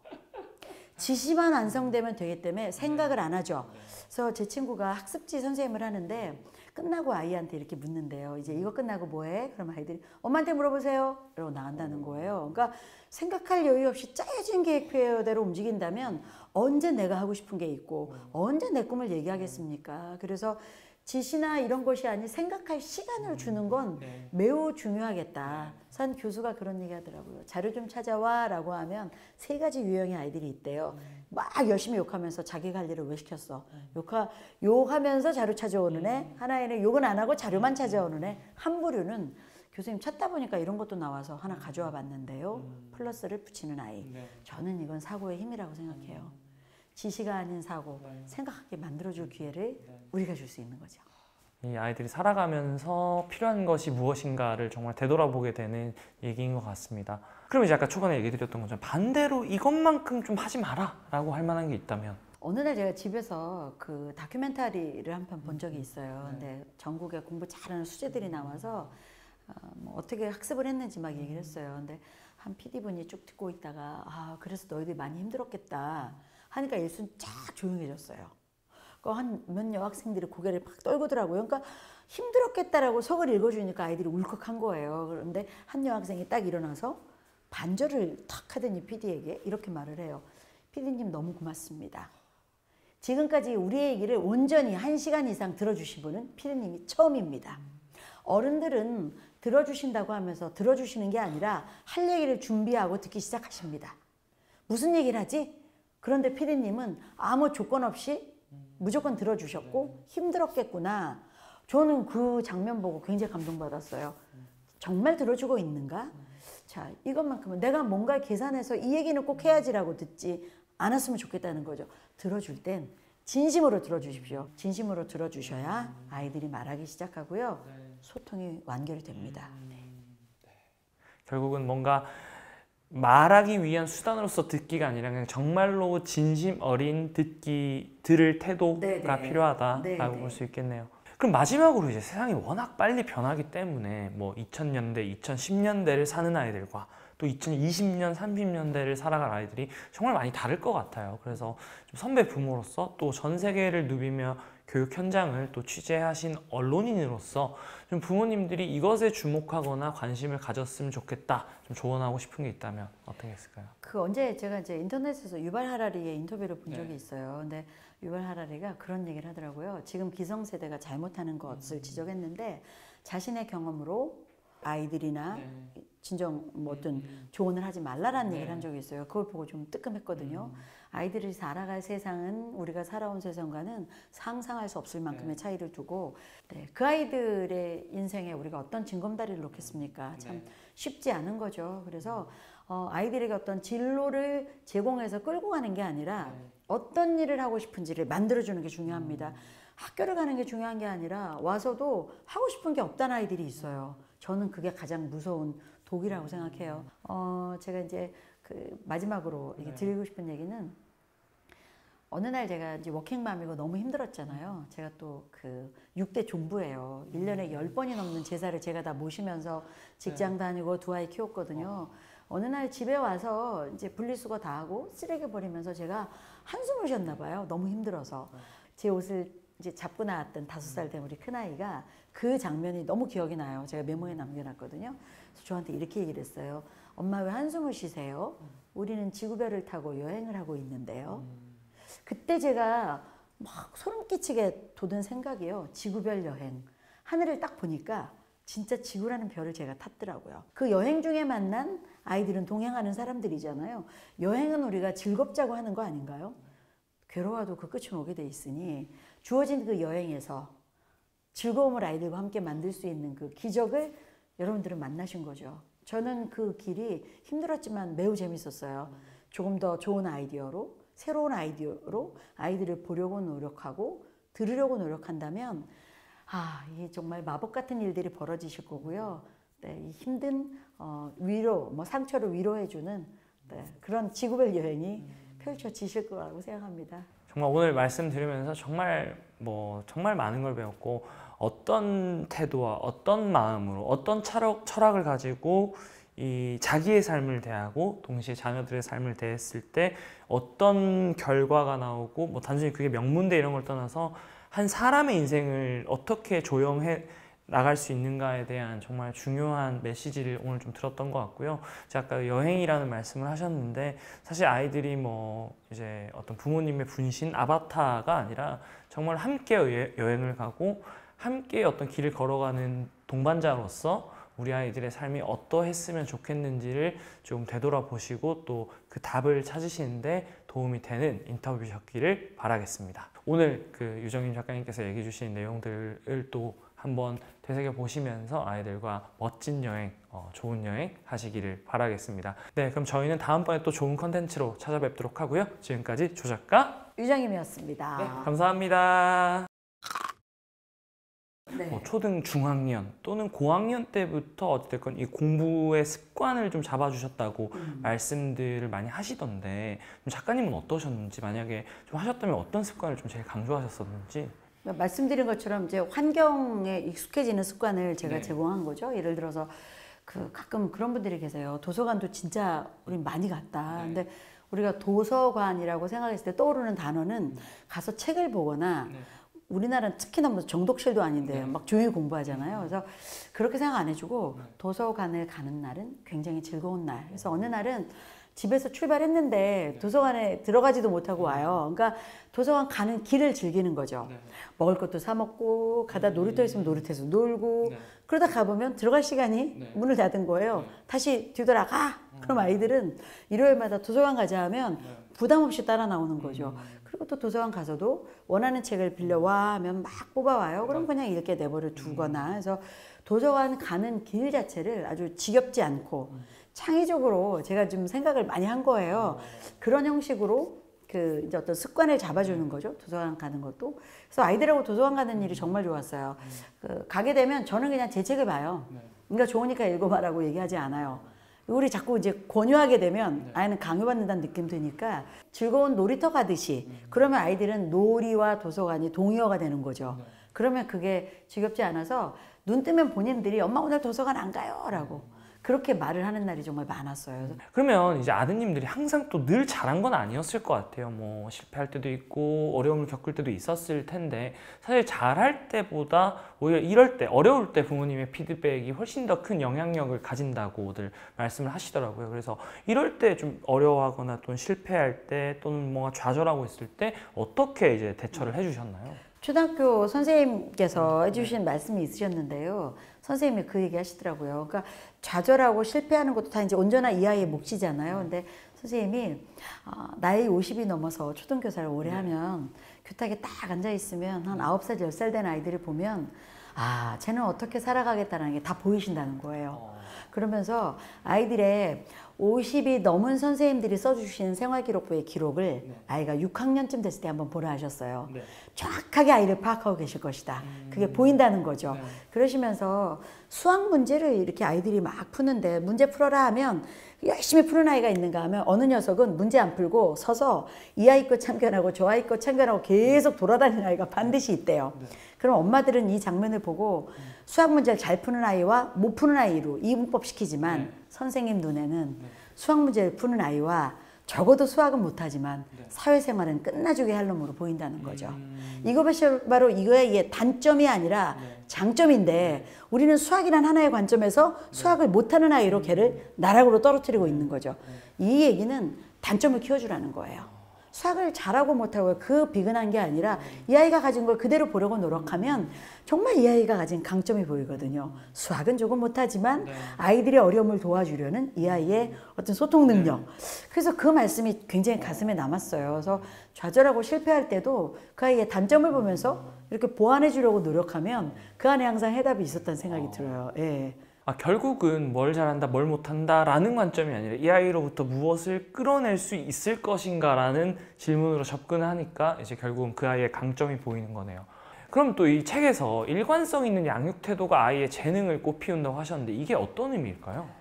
지시만 완성되면 되기 때문에 생각을 안 하죠. 그래서 제 친구가 학습지 선생님을 하는데 끝나고 아이한테 이렇게 묻는데요. 이제 이거 끝나고 뭐해? 그럼 아이들이 엄마한테 물어보세요. 이러고 나간다는 거예요. 그러니까 생각할 여유 없이 짜여진 계획표대로 움직인다면 언제 내가 하고 싶은 게 있고 언제 내 꿈을 얘기하겠습니까? 그래서 지시나 이런 것이 아닌 생각할 시간을 주는 건 매우 중요하겠다. 산 교수가 그런 얘기 하더라고요. 자료 좀 찾아와 라고 하면 3가지 유형의 아이들이 있대요. 막 열심히 욕하면서 자기 관리를 왜 시켰어? 욕하면서 자료 찾아오는 애, 하나에는 욕은 안 하고 자료만 찾아오는 애, 한 부류는 교수님 찾다 보니까 이런 것도 나와서 하나 가져와 봤는데요. 플러스를 붙이는 아이. 저는 이건 사고의 힘이라고 생각해요. 지시가 아닌 사고, 생각하게 만들어줄 기회를 우리가 줄 수 있는 거죠. 이 아이들이 살아가면서 필요한 것이 무엇인가를 정말 되돌아보게 되는 얘기인 것 같습니다. 그럼 이제 아까 초반에 얘기 드렸던 것처럼 반대로 이것만큼 좀 하지 마라 라고 할 만한 게 있다면? 어느 날 제가 집에서 그 다큐멘터리를 한 편 본 적이 있어요. 근데 전국에 공부 잘하는 수재들이 나와서 뭐 어떻게 학습을 했는지 막 얘기를 했어요. 근데 한 PD분이 쭉 듣고 있다가 그래서 너희들이 많이 힘들었겠다 하니까 일순 쫙 조용해졌어요. 한 몇 여학생들이 고개를 팍 떨구더라고요. 그러니까 힘들었겠다라고 속을 읽어주니까 아이들이 울컥한 거예요. 그런데 한 여학생이 딱 일어나서 반절을 탁 하더니 PD에게 이렇게 말을 해요. PD님 너무 고맙습니다. 지금까지 우리 얘기를 온전히 1시간 이상 들어주신 분은 PD님이 처음입니다. 어른들은 들어주신다고 하면서 들어주시는 게 아니라 할 얘기를 준비하고 듣기 시작하십니다. 무슨 얘기를 하지? 그런데 피디님은 아무 조건 없이 무조건 들어주셨고 힘들었겠구나. 저는 그 장면 보고 굉장히 감동받았어요. 정말 들어주고 있는가? 자, 이것만큼은 내가 뭔가 계산해서 이 얘기는 꼭 해야지라고 듣지 않았으면 좋겠다는 거죠. 들어줄 땐 진심으로 들어주십시오. 진심으로 들어주셔야 아이들이 말하기 시작하고요. 소통이 완결이 됩니다. 결국은 뭔가 말하기 위한 수단으로서 듣기가 아니라 그냥 정말로 진심 어린 들을 태도가 필요하다라고 볼 수 있겠네요. 그럼 마지막으로 이제 세상이 워낙 빨리 변하기 때문에 뭐 2000년대, 2010년대를 사는 아이들과 또 2020년, 30년대를 살아갈 아이들이 정말 많이 다를 것 같아요. 그래서 좀 선배 부모로서 또 전 세계를 누비며 교육 현장을 또 취재하신 언론인으로서 좀 부모님들이 이것에 주목하거나 관심을 가졌으면 좋겠다, 좀 조언하고 싶은 게 있다면 어떤 게 있을까요? 그 언제 제가 이제 인터넷에서 유발 하라리의 인터뷰를 본 적이 있어요. 근데 유발 하라리가 그런 얘기를 하더라고요. 지금 기성세대가 잘못하는 것을 지적했는데 자신의 경험으로 아이들이나 진정 뭐 어떤 조언을 하지 말라라는 얘기를 한 적이 있어요. 그걸 보고 좀 뜨끔했거든요. 아이들이 살아갈 세상은 우리가 살아온 세상과는 상상할 수 없을 만큼의 차이를 두고 그 아이들의 인생에 우리가 어떤 징검다리를 놓겠습니까? 참 쉽지 않은 거죠. 그래서 아이들에게 어떤 진로를 제공해서 끌고 가는 게 아니라 어떤 일을 하고 싶은지를 만들어주는 게 중요합니다. 학교를 가는 게 중요한 게 아니라 와서도 하고 싶은 게 없다는 아이들이 있어요. 저는 그게 가장 무서운 독이라고 생각해요. 제가 이제 그 마지막으로 이게 드리고 싶은 얘기는 어느 날 제가 이제 워킹맘이고 너무 힘들었잖아요. 제가 또 그 6대 종부예요. 1년에 10번이 넘는 제사를 제가 다 모시면서 직장 다니고 두 아이 키웠거든요. 어느 날 집에 와서 이제 분리수거 다 하고 쓰레기 버리면서 제가 한숨을 쉬었나 봐요. 너무 힘들어서. 제 옷을 이제 잡고 나왔던 5살 된 우리 큰아이가 그 장면이 너무 기억이 나요. 제가 메모에 남겨놨거든요. 그래서 저한테 이렇게 얘기를 했어요. 엄마 왜 한숨을 쉬세요? 우리는 지구별을 타고 여행을 하고 있는데요. 그때 제가 막 소름 끼치게 돋은 생각이에요. 지구별 여행. 하늘을 딱 보니까 진짜 지구라는 별을 제가 탔더라고요. 그 여행 중에 만난 아이들은 동행하는 사람들이잖아요. 여행은 우리가 즐겁자고 하는 거 아닌가요? 괴로워도 그 끝은 오게 돼 있으니 주어진 그 여행에서 즐거움을 아이들과 함께 만들 수 있는 그 기적을 여러분들은 만나신 거죠. 저는 그 길이 힘들었지만 매우 재밌었어요. 조금 더 좋은 아이디어로, 새로운 아이디어로 아이들을 보려고 노력하고 들으려고 노력한다면 이게 정말 마법 같은 일들이 벌어지실 거고요. 이 힘든 위로, 상처를 위로해주는 그런 지구별 여행이 펼쳐지실 거라고 생각합니다. 정말 오늘 말씀 들으면서 정말 많은 걸 배웠고 어떤 태도와 어떤 마음으로 어떤 철학을 가지고 이 자기의 삶을 대하고 동시에 자녀들의 삶을 대했을 때 어떤 결과가 나오고 단순히 그게 명문대 이런 걸 떠나서 한 사람의 인생을 어떻게 조형해 나갈 수 있는가에 대한 정말 중요한 메시지를 오늘 좀 들었던 것 같고요. 제가 아까 여행이라는 말씀을 하셨는데 사실 아이들이 이제 어떤 부모님의 분신 아바타가 아니라 정말 함께 여행을 가고 함께 어떤 길을 걸어가는 동반자로서 우리 아이들의 삶이 어떠했으면 좋겠는지를 좀 되돌아보시고 또 그 답을 찾으시는데 도움이 되는 인터뷰셨기를 바라겠습니다. 오늘 그 유정임 작가님께서 얘기해 주신 내용들을 또 한번 되새겨 보시면서 아이들과 멋진 여행, 좋은 여행 하시기를 바라겠습니다. 네, 그럼 저희는 다음번에 또 좋은 컨텐츠로 찾아뵙도록 하고요. 지금까지 조작가 유정임이었습니다. 네, 감사합니다. 네. 초등, 중학년 또는 고학년 때부터 어쨌든 이 공부의 습관을 좀 잡아주셨다고 말씀들을 많이 하시던데 작가님은 어떠셨는지, 만약에 좀 하셨다면 어떤 습관을 좀 제일 강조하셨었는지. 말씀드린 것처럼 이제 환경에 익숙해지는 습관을 제가 제공한 거죠. 예를 들어서 가끔 그런 분들이 계세요. 도서관도 진짜 우린 많이 갔다. 근데 우리가 도서관이라고 생각했을 때 떠오르는 단어는 가서 책을 보거나 우리나라는 특히나 정독실도 아닌데 막 조용히 공부하잖아요. 그래서 그렇게 생각 안 해주고 도서관을 가는 날은 굉장히 즐거운 날. 그래서 어느 날은 집에서 출발했는데 도서관에 들어가지도 못하고 와요. 그러니까 도서관 가는 길을 즐기는 거죠. 먹을 것도 사 먹고 가다 놀이터 있으면 놀이터에서 놀고 그러다 가보면 들어갈 시간이 문을 닫은 거예요. 다시 뒤돌아가. 그럼 아이들은 일요일마다 도서관 가자 하면 부담 없이 따라 나오는 거죠. 그리고 또 도서관 가서도 원하는 책을 빌려와 하면 막 뽑아와요. 그럼 그냥 읽게 내버려 두거나 해서 도서관 가는 길 자체를 아주 지겹지 않고 창의적으로 제가 좀 생각을 많이 한 거예요. 그런 형식으로 그 이제 어떤 습관을 잡아주는 거죠. 도서관 가는 것도. 그래서 아이들하고 도서관 가는 일이 정말 좋았어요. 그 가게 되면 저는 그냥 제 책을 봐요. 그러니까 좋으니까 읽어봐라고 얘기하지 않아요. 우리 자꾸 이제 권유하게 되면 아이는 강요받는다는 느낌 드니까 즐거운 놀이터 가듯이 그러면 아이들은 놀이와 도서관이 동의어가 되는 거죠. 그러면 그게 지겹지 않아서 눈 뜨면 본인들이 엄마 오늘 도서관 안 가요 라고 그렇게 말을 하는 날이 정말 많았어요. 그러면 이제 아드님들이 항상 또 늘 잘한 건 아니었을 것 같아요. 뭐 실패할 때도 있고 어려움을 겪을 때도 있었을 텐데 사실 잘할 때보다 오히려 이럴 때 어려울 때 부모님의 피드백이 훨씬 더 큰 영향력을 가진다고들 말씀을 하시더라고요. 그래서 이럴 때 좀 어려워하거나 또는 실패할 때 또는 뭔가 좌절하고 있을 때 어떻게 이제 대처를 해주셨나요? 초등학교 선생님께서 해주신 말씀이 있으셨는데요. 선생님이 그 얘기 하시더라고요. 그러니까 좌절하고 실패하는 것도 다 이제 온전한 이 아이의 몫이잖아요. 근데 선생님이 나이 50이 넘어서 초등교사를 오래 하면 교탁에 딱 앉아있으면 한 9살, 10살 된 아이들을 보면 쟤는 어떻게 살아가겠다는 게 다 보이신다는 거예요. 그러면서 아이들의 50이 넘은 선생님들이 써주신 생활기록부의 기록을 아이가 6학년쯤 됐을 때 한번 보라 하셨어요. 정확하게 아이를 파악하고 계실 것이다. 그게 보인다는 거죠. 그러시면서 수학 문제를 이렇게 아이들이 막 푸는데 문제 풀어라 하면 열심히 푸는 아이가 있는가 하면 어느 녀석은 문제 안 풀고 서서 이 아이 거 참견하고 저 아이 거 참견하고 계속 돌아다니는 아이가 반드시 있대요. 그럼 엄마들은 이 장면을 보고 수학 문제를 잘 푸는 아이와 못 푸는 아이로 이분법 시키지만 선생님 눈에는 수학 문제를 푸는 아이와 적어도 수학은 못하지만 사회생활은 끝나주게 할 놈으로 보인다는 거죠. 이것이 바로 이거의 단점이 아니라 장점인데 우리는 수학이란 하나의 관점에서 수학을 못하는 아이로 걔를 나락으로 떨어뜨리고 있는 거죠. 이 얘기는 단점을 키워주라는 거예요. 수학을 잘하고 못하고 그 비근한 게 아니라 이 아이가 가진 걸 그대로 보려고 노력하면 정말 이 아이가 가진 강점이 보이거든요. 수학은 조금 못하지만 아이들의 어려움을 도와주려는 이 아이의 어떤 소통 능력. 그래서 그 말씀이 굉장히 가슴에 남았어요. 그래서 좌절하고 실패할 때도 그 아이의 단점을 보면서 이렇게 보완해 주려고 노력하면 그 안에 항상 해답이 있었다는 생각이 들어요. 예. 결국은 뭘 잘한다, 뭘 못한다 라는 관점이 아니라 이 아이로부터 무엇을 끌어낼 수 있을 것인가 라는 질문으로 접근하니까 이제 결국은 그 아이의 강점이 보이는 거네요. 그럼 또 이 책에서 일관성 있는 양육 태도가 아이의 재능을 꽃피운다고 하셨는데 이게 어떤 의미일까요?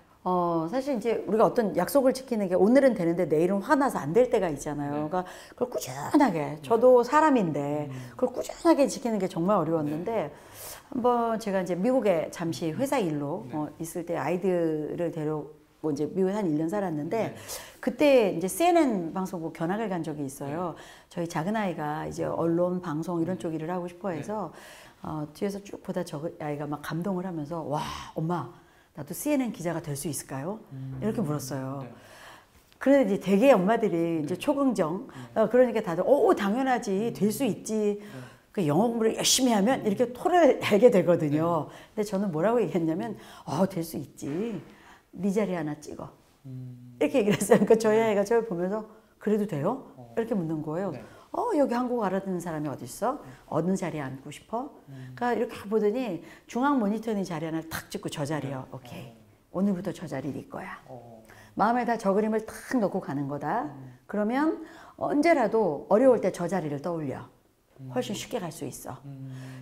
사실 이제 우리가 어떤 약속을 지키는 게 오늘은 되는데 내일은 화나서 안 될 때가 있잖아요. 그러니까 그걸 꾸준하게, 저도 사람인데 그걸 꾸준하게 지키는 게 정말 어려웠는데 한번 제가 이제 미국에 잠시 회사 일로 있을 때 아이들을 데려고 이제 미국에 한 1년 살았는데 그때 이제 CNN 방송국 견학을 간 적이 있어요. 저희 작은 아이가 이제 언론, 방송 이런 쪽 일을 하고 싶어 해서 뒤에서 쭉 보다 저 아이가 막 감동을 하면서 와, 엄마 나도 CNN 기자가 될 수 있을까요? 이렇게 물었어요. 그런데 이제 대개 엄마들이 이제 초긍정, 그러니까 다들 당연하지, 될 수 있지. 그 영어 공부를 열심히 하면 이렇게 토를 달게 되거든요. 근데 저는 뭐라고 얘기했냐면, 될 수 있지. 네 자리 하나 찍어. 이렇게 얘기를 했어요. 그러니까 저희 아이가 저를 보면서 그래도 돼요? 이렇게 묻는 거예요. 여기 한국어 알아듣는 사람이 어디 있어? 어느 자리에 앉고 싶어? 그러니까 이렇게 보더니 중앙 모니터링 자리 하나를 탁 찍고 저 자리요. 오케이. 오늘부터 저 자리 네 거야. 마음에다 저 그림을 탁 넣고 가는 거다. 그러면 언제라도 어려울 때 저 자리를 떠올려. 훨씬 쉽게 갈 수 있어.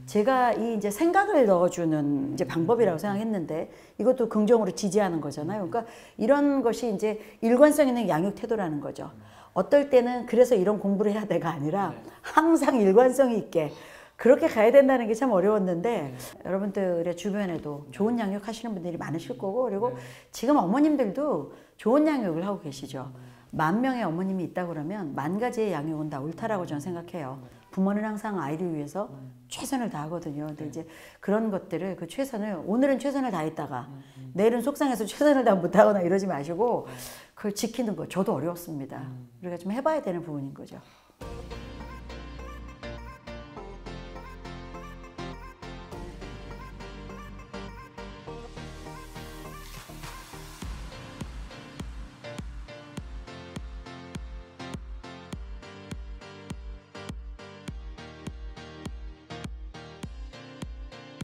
제가 이 이제 생각을 넣어주는 이제 방법이라고 생각했는데 이것도 긍정으로 지지하는 거잖아요. 그러니까 이런 것이 이제 일관성 있는 양육 태도라는 거죠. 어떨 때는 그래서 이런 공부를 해야 돼가 아니라 항상 일관성이 있게 그렇게 가야 된다는 게 참 어려웠는데 여러분들의 주변에도 좋은 양육 하시는 분들이 많으실 거고 그리고 지금 어머님들도 좋은 양육을 하고 계시죠. 10,000명의 어머님이 있다 그러면 10,000가지의 양육은 다 옳다라고 저는 생각해요. 부모는 항상 아이를 위해서 최선을 다하거든요. 근데 이제 그런 것들을 그 최선을 오늘은 최선을 다했다가 내일은 속상해서 최선을 다 못하거나 이러지 마시고 그걸 지키는 거 저도 어려웠습니다. 우리가 좀 해봐야 되는 부분인 거죠.